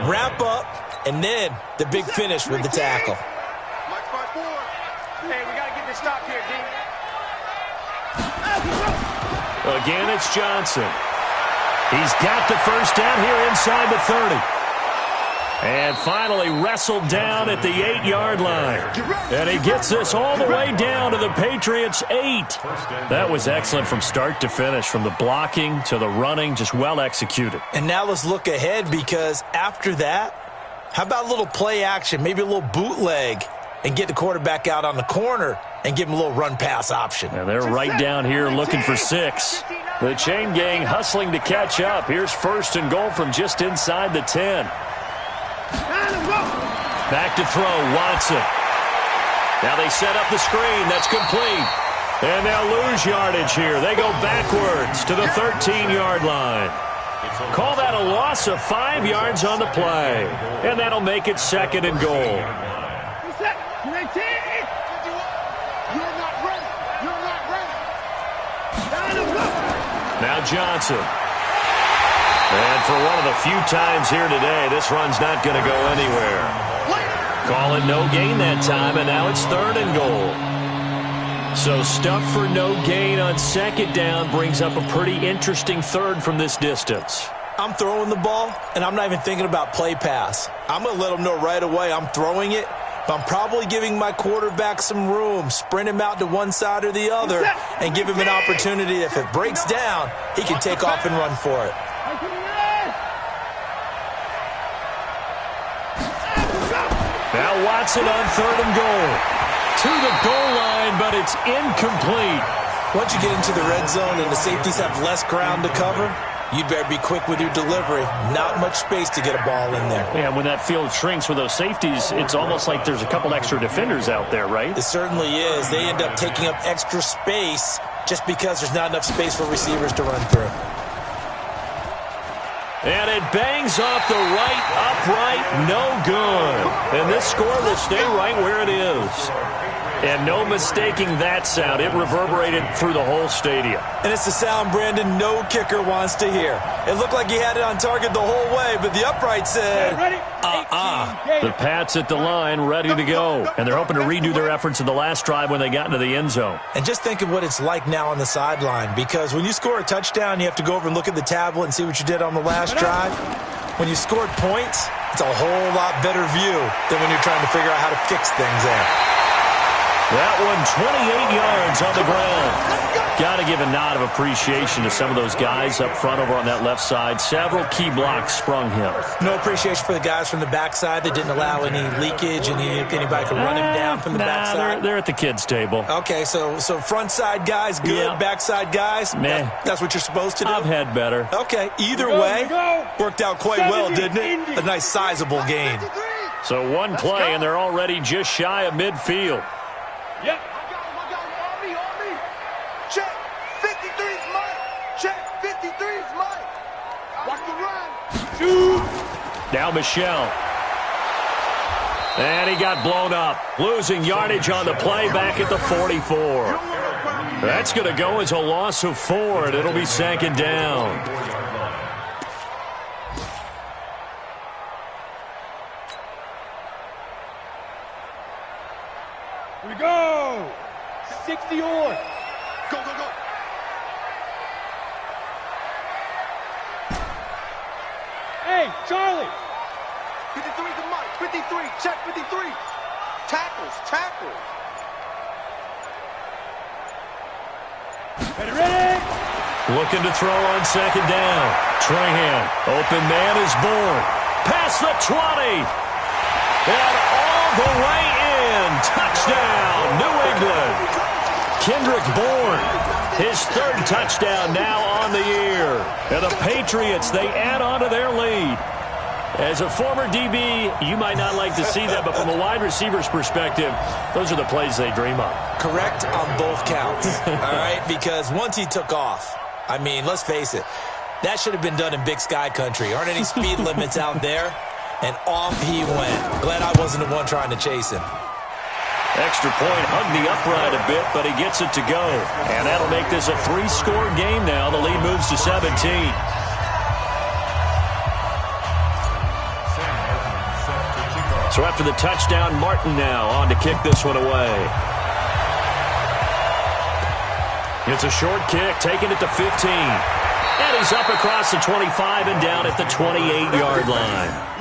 wrap up, and then the big finish with the tackle. Hey, we got to get this stop here, D. Again, it's Johnson. He's got the first down here inside the 30. And finally wrestled down at the 8-yard line. And he gets this all the way down to the Patriots' 8. That was excellent from start to finish, from the blocking to the running, just well executed. And now let's look ahead, because after that, how about a little play action, maybe a little bootleg, and get the quarterback out on the corner and give him a little run-pass option. And they're right down here looking for 6. The chain gang hustling to catch up. Here's 1st and goal from just inside the 10. Back to throw, Watson. Now they set up the screen. That's complete. And they'll lose yardage here. They go backwards to the 13-yard line. Call that a loss of 5 yards on the play. And that'll make it 2nd and goal. Now Johnson. And for one of the few times here today, this run's not going to go anywhere. Call it no gain that time, and now it's 3rd and goal. So stuff for no gain on 2nd down brings up a pretty interesting 3rd from this distance. I'm throwing the ball, and I'm not even thinking about play pass. I'm going to let them know right away I'm throwing it, but I'm probably giving my quarterback some room, sprint him out to one side or the other, and give him an opportunity. If it breaks down, he can take off and run for it. Now Watson on 3rd and goal. To the goal line, but it's incomplete. Once you get into the red zone and the safeties have less ground to cover, you'd better be quick with your delivery. Not much space to get a ball in there. Yeah, when that field shrinks with those safeties, it's almost like there's a couple extra defenders out there, right? It certainly is. They end up taking up extra space just because there's not enough space for receivers to run through. And it bangs off the right upright, no good. And this score will stay right where it is. And no mistaking that sound. It reverberated through the whole stadium. And it's the sound Brandon no kicker wants to hear. It looked like he had it on target the whole way, but the upright said, The Pats at the line ready to go. And they're hoping to redo their efforts in the last drive when they got into the end zone. And just think of what it's like now on the sideline, because when you score a touchdown, you have to go over and look at the tablet and see what you did on the last drive. When you scored points, it's a whole lot better view than when you're trying to figure out how to fix things there. That one 28 yards on the ground. Got to give a nod of appreciation to some of those guys up front over on that left side. Several key blocks sprung him. No appreciation for the guys from the backside that didn't allow any leakage and anybody could run him down from the backside. They're at the kids' table. Okay, so front side guys good, yeah. Backside guys, that's what you're supposed to do? I've had better. Okay, either way, worked out quite well, didn't it? A nice sizable gain. So one play, and they're already just shy of midfield. Yep. I got him. On me. Check. 53's Mike. Check. 53's Mike. Watch the run. Shoot. Now Michelle. And he got blown up. Losing yardage on the play back at the 44. That's going to go as a loss of 4, and it'll be second down. Here we go. 60 on. Go, go, go. Hey, Charlie. 53 to Mike. 53. Check 53. Tackles. Tackles. Ready? Looking to throw on second down. Trahan. Open man is Bourne. Past the 20. And all the way in. Touchdown, New England. Kendrick Bourne. His 3rd touchdown now on the year. And the Patriots, they add on to their lead. As a former DB, you might not like to see that, but from a wide receiver's perspective, those are the plays they dream of. Correct on both counts, all right? Because once he took off, I mean, let's face it, that should have been done in Big Sky country. Aren't any speed limits out there? And off he went. Glad I wasn't the one trying to chase him. Extra point, hugged the upright a bit, but he gets it to go. And that'll make this a 3-score game now. The lead moves to 17. So after the touchdown, Martin now on to kick this one away. It's a short kick, taking it to 15. And he's up across the 25 and down at the 28-yard line.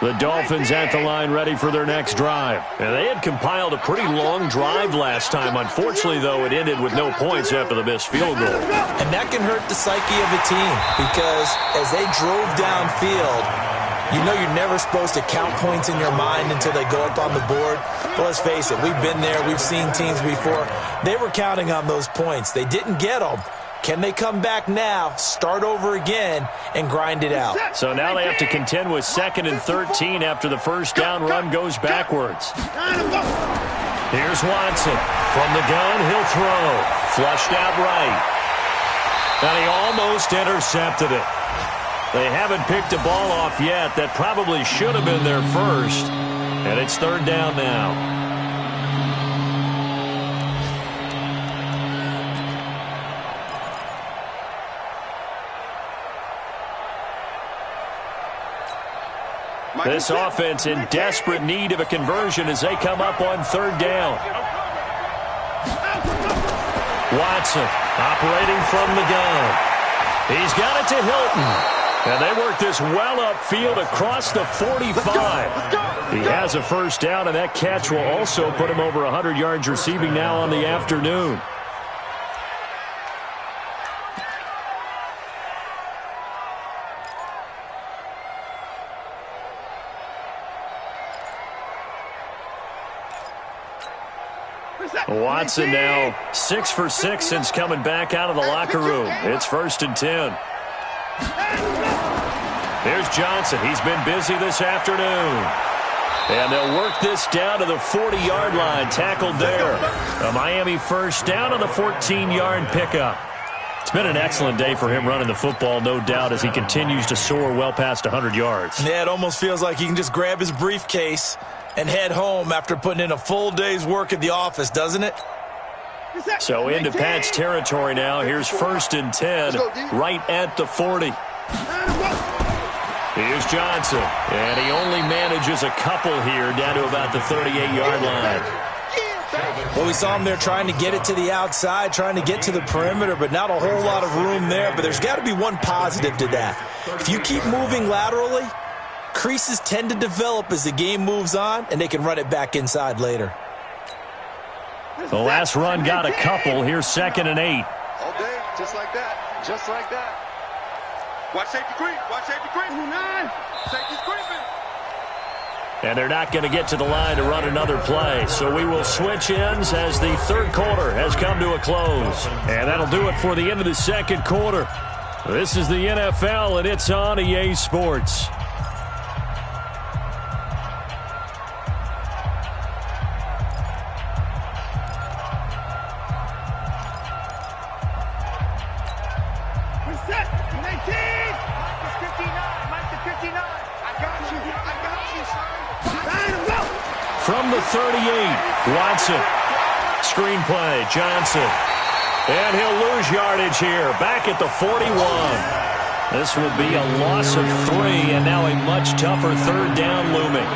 The Dolphins at the line ready for their next drive. And they had compiled a pretty long drive last time. Unfortunately, though, it ended with no points after the missed field goal. And that can hurt the psyche of a team because as they drove downfield, you know you're never supposed to count points in your mind until they go up on the board. But let's face it, we've been there. We've seen teams before. They were counting on those points. They didn't get them. Can they come back now, start over again, and grind it out? So now they have to contend with 2nd and 13 after the first down run goes backwards. Here's Watson. From the gun, he'll throw. Flushed out right. And he almost intercepted it. They haven't picked a ball off yet. That probably should have been their first. And it's 3rd down now. This offense in desperate need of a conversion as they come up on 3rd down. Watson operating from the gun. He's got it to Hilton. And they work this well upfield across the 45. He has a first down, and that catch will also put him over 100 yards receiving now on the afternoon. Watson now 6 for 6 since coming back out of the locker room. It's 1st and 10. Here's Johnson. He's been busy this afternoon. And they'll work this down to the 40-yard line. Tackled there. A Miami first down on the 14-yard pickup. It's been an excellent day for him running the football, no doubt, as he continues to soar well past 100 yards. Yeah, it almost feels like he can just grab his briefcase and head home after putting in a full day's work at the office, doesn't it? So into Pat's territory now. Here's 1st and 10, right at the 40. Here's Johnson, and he only manages a couple here down to about the 38-yard line. Well, we saw him there trying to get it to the outside, trying to get to the perimeter, but not a whole lot of room there. But there's got to be one positive to that. If you keep moving laterally, creases tend to develop as the game moves on, and they can run it back inside later. The last run got a couple. Here's 2nd and 8. All day, just like that. Just like that. Watch safety creep. Watch safety creep. Safety's creeping. And they're not going to get to the line to run another play. So we will switch ends as the 3rd quarter has come to a close. And that'll do it for the end of the 2nd quarter. This is the NFL, and it's on EA Sports. Mike is 59. Mike is 59. I got you. I got you. From the 38, Watson. Screenplay, Johnson. And he'll lose yardage here, back at the 41. This will be a loss of 3, and now a much tougher third down looming.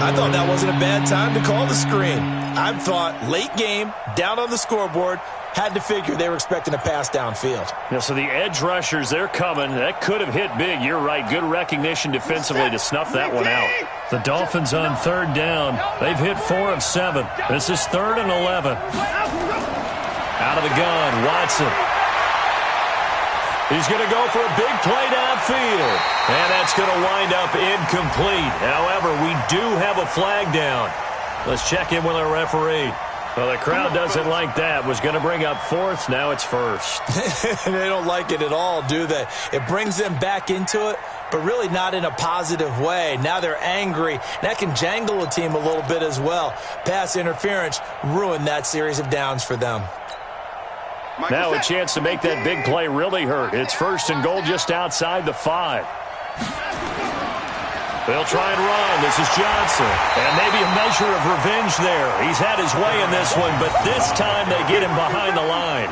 I thought that wasn't a bad time to call the screen. I thought late game, down on the scoreboard, had to figure they were expecting a pass downfield. Yeah, so the edge rushers, they're coming. That could have hit big. You're right. Good recognition defensively to snuff that one out. The Dolphins on third down. They've hit 4 of 7. This is 3rd and 11. Out of the gun, Watson. He's going to go for a big play downfield. And that's going to wind up incomplete. However, we do have a flag down. Let's check in with our referee. Well, the crowd doesn't like that. Was going to bring up 4th. Now it's 1st. They don't like it at all, do they? It brings them back into it, but really not in a positive way. Now they're angry. That can jangle a team a little bit as well. Pass interference ruined that series of downs for them. Now a chance to make that big play really hurt. It's 1st and goal just outside the 5. They'll try and run. This is Johnson. And maybe a measure of revenge there. He's had his way in this one, but this time they get him behind the line.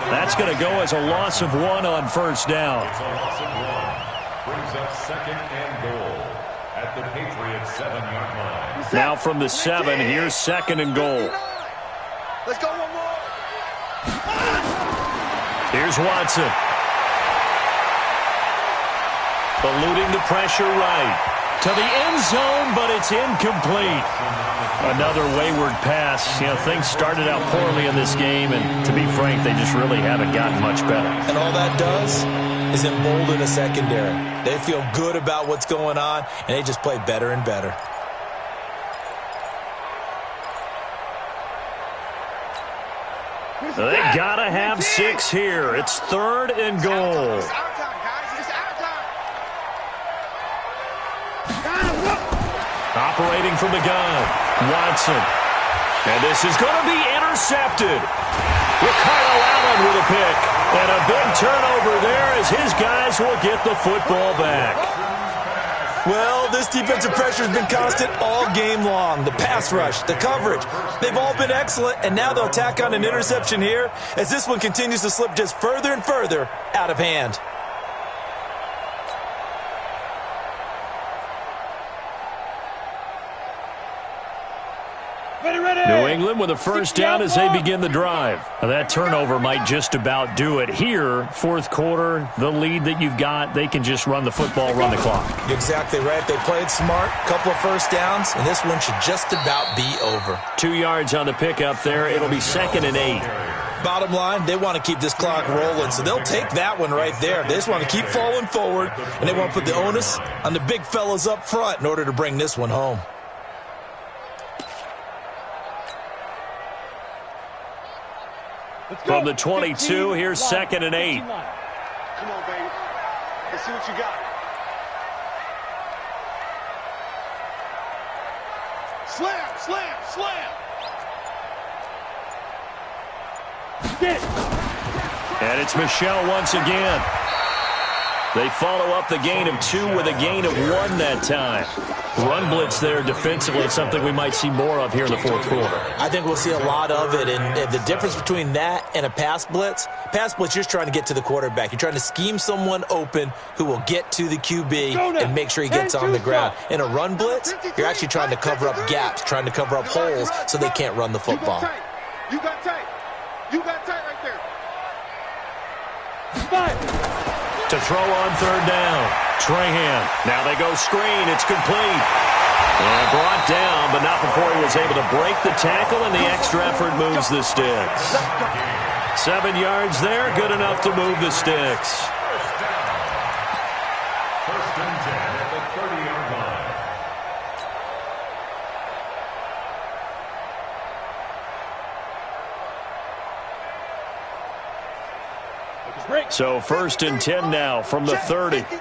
That's going to go as a loss of 1 on 1st down. It's a loss of 1. Brings up 2nd and goal at the Patriots 7-yard line. Now from the 7, here's 2nd and goal. Let's go one more. Here's Watson. Eluding the pressure right. To the end zone, but it's incomplete. Another wayward pass. You know, things started out poorly in this game, and to be frank, they just really haven't gotten much better. And all that does is embolden a secondary. They feel good about what's going on, and they just play better and better. They gotta have 6 here. It's 3rd and goal. Operating from the gun, Watson. And this is going to be intercepted. Ricardo Allen with a pick. And a big turnover there as his guys will get the football back. Well, this defensive pressure has been constant all game long. The pass rush, the coverage, they've all been excellent, and now they'll tack on an interception here as this one continues to slip just further and further out of hand. New England with a 1st down as they begin the drive. Now that turnover might just about do it. Here, 4th quarter, the lead that you've got, they can just run the football, run the clock. You're exactly right. They played smart, couple of 1st downs, and this one should just about be over. 2 yards on the pickup there. It'll be 2nd and 8. Bottom line, they want to keep this clock rolling, so they'll take that one right there. They just want to keep falling forward, and they want to put the onus on the big fellas up front in order to bring this one home. From the 22, here's 2nd and 8. Come on, baby. Let's see what you got. Slam, slam, slam. And it's Michel once again. They follow up the gain of 2 with a gain of 1 that time. Run blitz there defensively, something we might see more of here in the 4th quarter. I think we'll see a lot of it, and the difference between that and a pass blitz, you're just trying to get to the quarterback. You're trying to scheme someone open who will get to the QB and make sure he gets on the ground. In a run blitz, you're actually trying to cover up gaps, trying to cover up holes so they can't run the football. You got tight. You got tight right there. To throw on 3rd down, Trahan. Now they go screen. It's complete. And brought down, but not before he was able to break the tackle, and the extra effort moves the sticks. 7 yards there, good enough to move the sticks. 1st and 10 at the 30-yard line. So 1st and 10 now from the 30. Hey,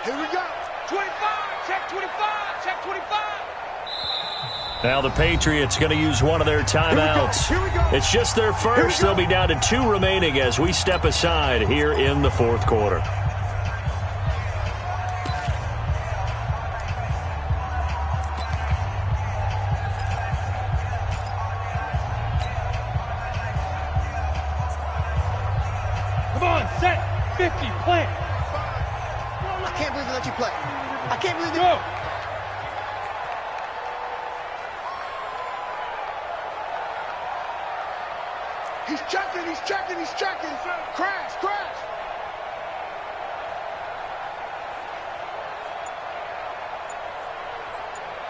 here we go. 25, check 25, check 25. Now the Patriots going to use one of their timeouts. It's just their first. They'll be down to 2 remaining as we step aside here in the 4th quarter. play. I can't believe Go. He's checking, he's checking, he's checking. Crash, crash.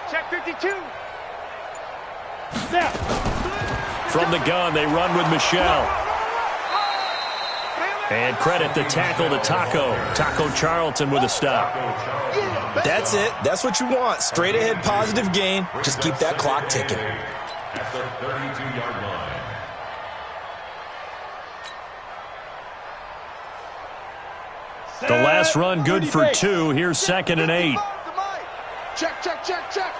Check 52. Now. From the gun, they run with Michelle. And credit the tackle to Taco Charlton with a stop. That's it. That's what you want. Straight ahead positive gain. Just keep that clock ticking. At the 32-yard line. The last run good for 2. Here's 2nd and 8. Check, check, check, check.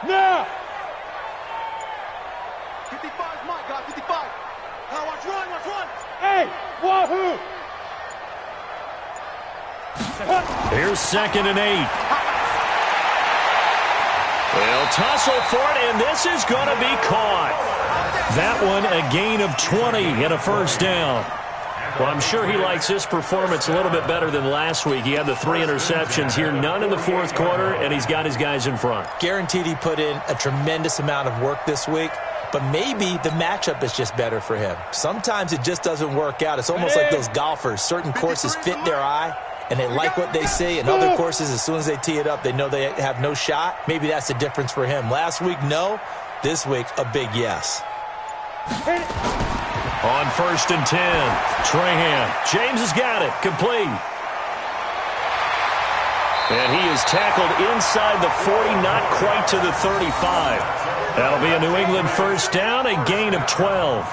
Now. 55 Mike, guys, 55. Now watch run, watch run. Hey, wahoo. Here's 2nd and 8. They'll tussle for it, and this is going to be caught. That one a gain of 20 and a first down. Well, I'm sure he likes this performance a little bit better than last week. He had the 3 interceptions here, none in the fourth quarter, and he's got his guys in front. Guaranteed he put in a tremendous amount of work this week, but maybe the matchup is just better for him. Sometimes it just doesn't work out. It's almost like those golfers. Certain courses fit their eye, and they like what they see. And other courses, as soon as they tee it up, they know they have no shot. Maybe that's the difference for him. Last week, no. This week, a big yes. On 1st and 10, Trahan. James has got it. Complete. And he is tackled inside the 40, not quite to the 35. That'll be a New England first down, a gain of 12.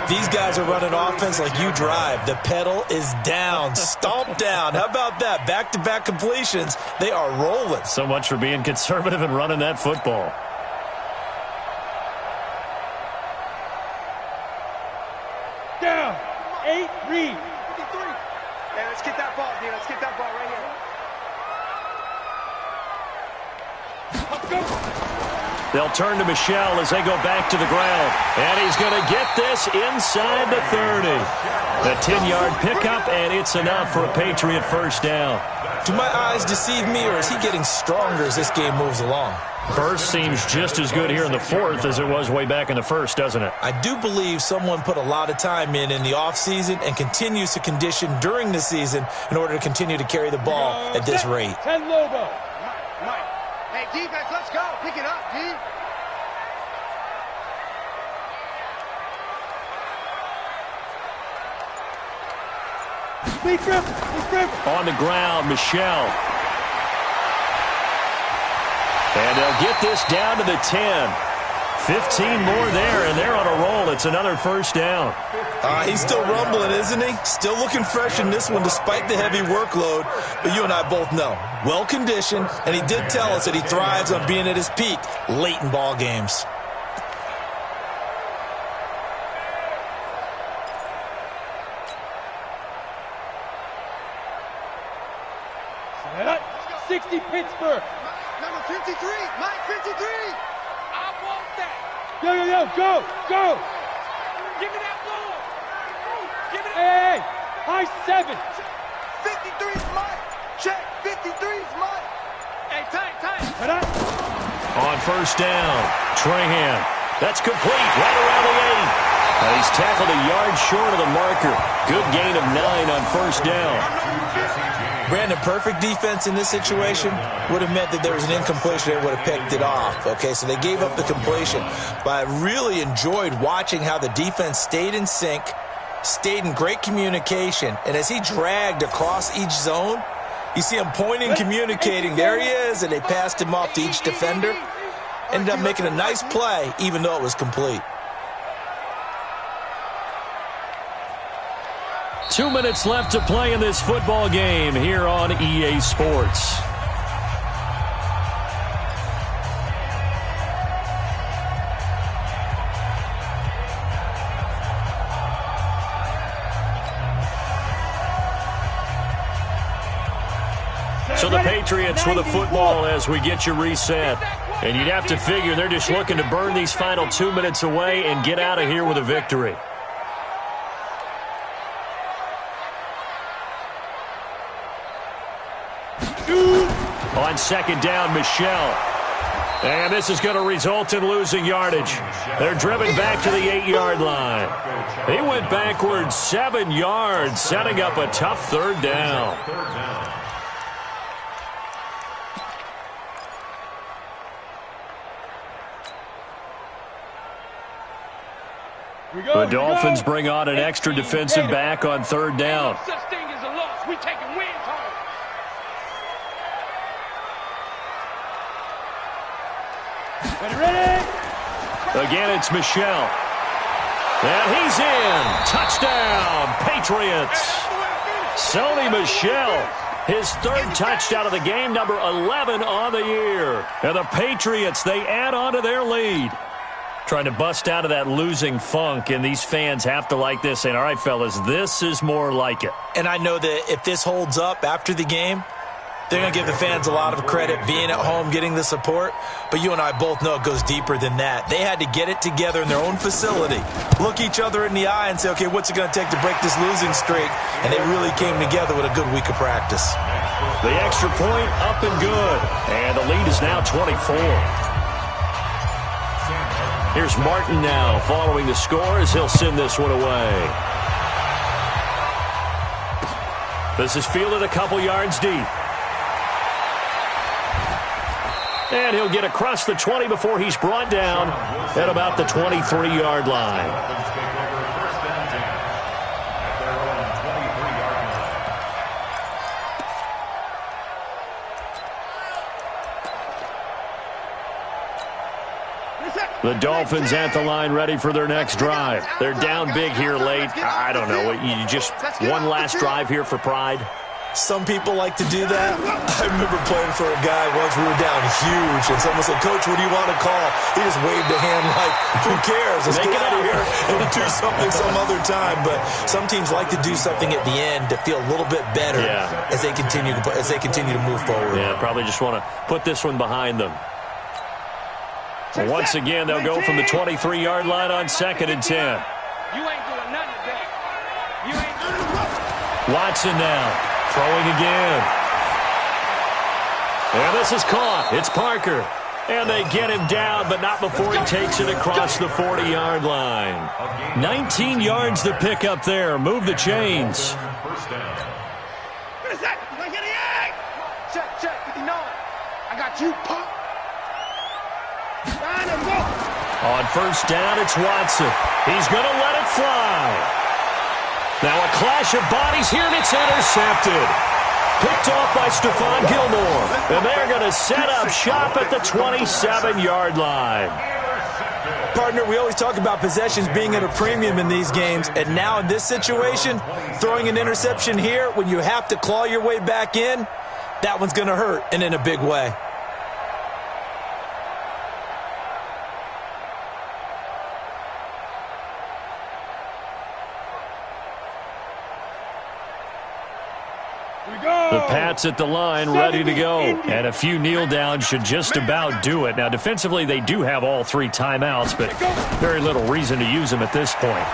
These guys are running offense like you drive. The pedal is down, stomp down. How about that? Back-to-back completions. They are rolling. So much for being conservative and running that football. Down. 8, read. 53. Hey, let's get that ball, dude. Let's get that ball right here. Let's go. They'll turn to Michelle as they go back to the ground. And he's going to get this inside the 30. The 10-yard pickup, and it's enough for a Patriot first down. Do my eyes deceive me, or is he getting stronger as this game moves along? Burst seems just as good here in the fourth as it was way back in the first, doesn't it? I do believe someone put a lot of time in the offseason and continues to condition during the season in order to continue to carry the ball at this rate. 10 logo. Mike. Hey, defense, let's go. Pick it up, D. Lead grip. On the ground, Michelle. And they'll get this down to the 10. 15 more there, and they're on a roll. It's another first down. He's still rumbling, isn't he? Still looking fresh in this one despite the heavy workload. But you and I both know, well-conditioned, and he did tell us that he thrives on being at his peak late in ball games. Set up. 60 Pittsburgh. Number 53. Mike, 53. I want that. Yo, go. Give me that ball. Give me that. Hey, high 7. 53's Mike. Check. 53's Mike. Hey, tight. Set up. On first down, Trahan. That's complete right around the 8. He's tackled a yard short of the marker. Good gain of 9 on first down. Brandon, perfect defense in this situation would have meant that there was an incompletion and would have picked it off. Okay, so they gave up the completion. But I really enjoyed watching how the defense stayed in sync, stayed in great communication, and as he dragged across each zone, you see him pointing, communicating. There he is, and they passed him off to each defender. Ended up making a nice play, even though it was complete. 2 minutes left to play in this football game here on EA Sports. So the Patriots with a football as we get you reset. And you'd have to figure they're just looking to burn these final 2 minutes away and get out of here with a victory. On second down, Michelle. And this is going to result in losing yardage. They're driven back to the 8-yard line. He went backwards 7 yards, setting up a tough third down. The Dolphins bring on an extra defensive back on third down. Such thing as a loss. We taking wins home. Ready? Again, it's Michelle. And he's in. Touchdown, Patriots. Sony Michel, his third touchdown of the game, number 11 on the year. And the Patriots, they add on to their lead. Trying to bust out of that losing funk, and these fans have to like this, saying, all right, fellas, this is more like it. And I know that if this holds up after the game, they're going to give the fans a lot of credit being at home, getting the support. But you and I both know it goes deeper than that. They had to get it together in their own facility, look each other in the eye and say, okay, what's it going to take to break this losing streak? And they really came together with a good week of practice. The extra point up and good. And the lead is now 24. Here's Martin now following the score as he'll send this one away. This is fielded a couple yards deep. And he'll get across the 20 before he's brought down at about the 23-yard line. The Dolphins at the line ready for their next drive. They're down big here late. I don't know. You just one last drive here for pride? Some people like to do that. I remember playing for a guy once. We were down huge, and someone said, Coach, what do you want to call? He just waved a hand like, who cares? Let's get out of here and do something some other time. But some teams like to do something at the end to feel a little bit better as they continue to move forward. Yeah, probably just want to put this one behind them. Well, once again, they'll go from the 23-yard line on 2nd and 10. You ain't doing nothing today. You ain't doing nothing. Watson now, throwing again. And this is caught. It's Parker. And they get him down, but not before he takes it across the 40-yard line. 19 yards to pick up there. Move the chains. What is that? You gonna get it? Check, 59. I got you, pop. On first down, it's Watson. He's going to let it fly. Now a clash of bodies here, and it's intercepted. Picked off by Stephon Gilmore. And they're going to set up shop at the 27-yard line. Partner, we always talk about possessions being at a premium in these games, and now in this situation, throwing an interception here when you have to claw your way back in, that one's going to hurt, and in a big way. The Pats at the line, ready to go. And a few kneel downs should just about do it. Now, defensively, they do have all 3 timeouts, but very little reason to use them at this point.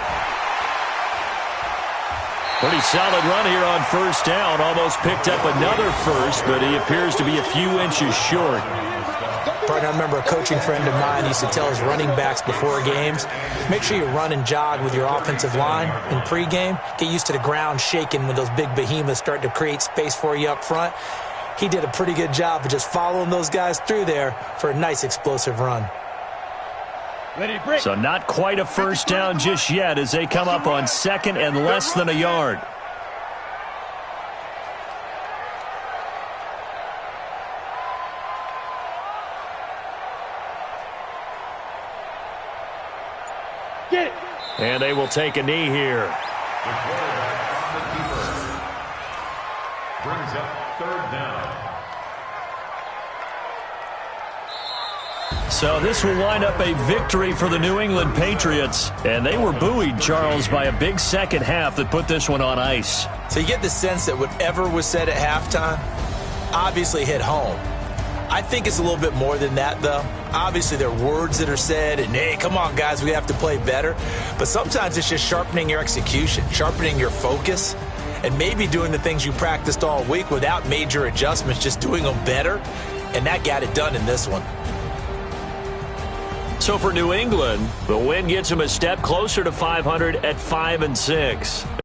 Pretty solid run here on first down. Almost picked up another first, but he appears to be a few inches short. Partner, I remember a coaching friend of mine used to tell his running backs before games, make sure you run and jog with your offensive line in pregame. Get used to the ground shaking when those big behemoths start to create space for you up front. He did a pretty good job of just following those guys through there for a nice explosive run. So not quite a first down just yet as they come up on 2nd and less than a yard. And they will take a knee here. The quarterback on the keeper brings up 3rd down. So this will wind up a victory for the New England Patriots. And they were buoyed, Charles, by a big second half that put this one on ice. So you get the sense that whatever was said at halftime obviously hit home. I think it's a little bit more than that, though. Obviously, there are words that are said, and, hey, come on, guys, we have to play better. But sometimes it's just sharpening your execution, sharpening your focus. and maybe doing the things you practiced all week without major adjustments, just doing them better, and that got it done in this one. So for New England, the win gets them a step closer to 500 at 5-6.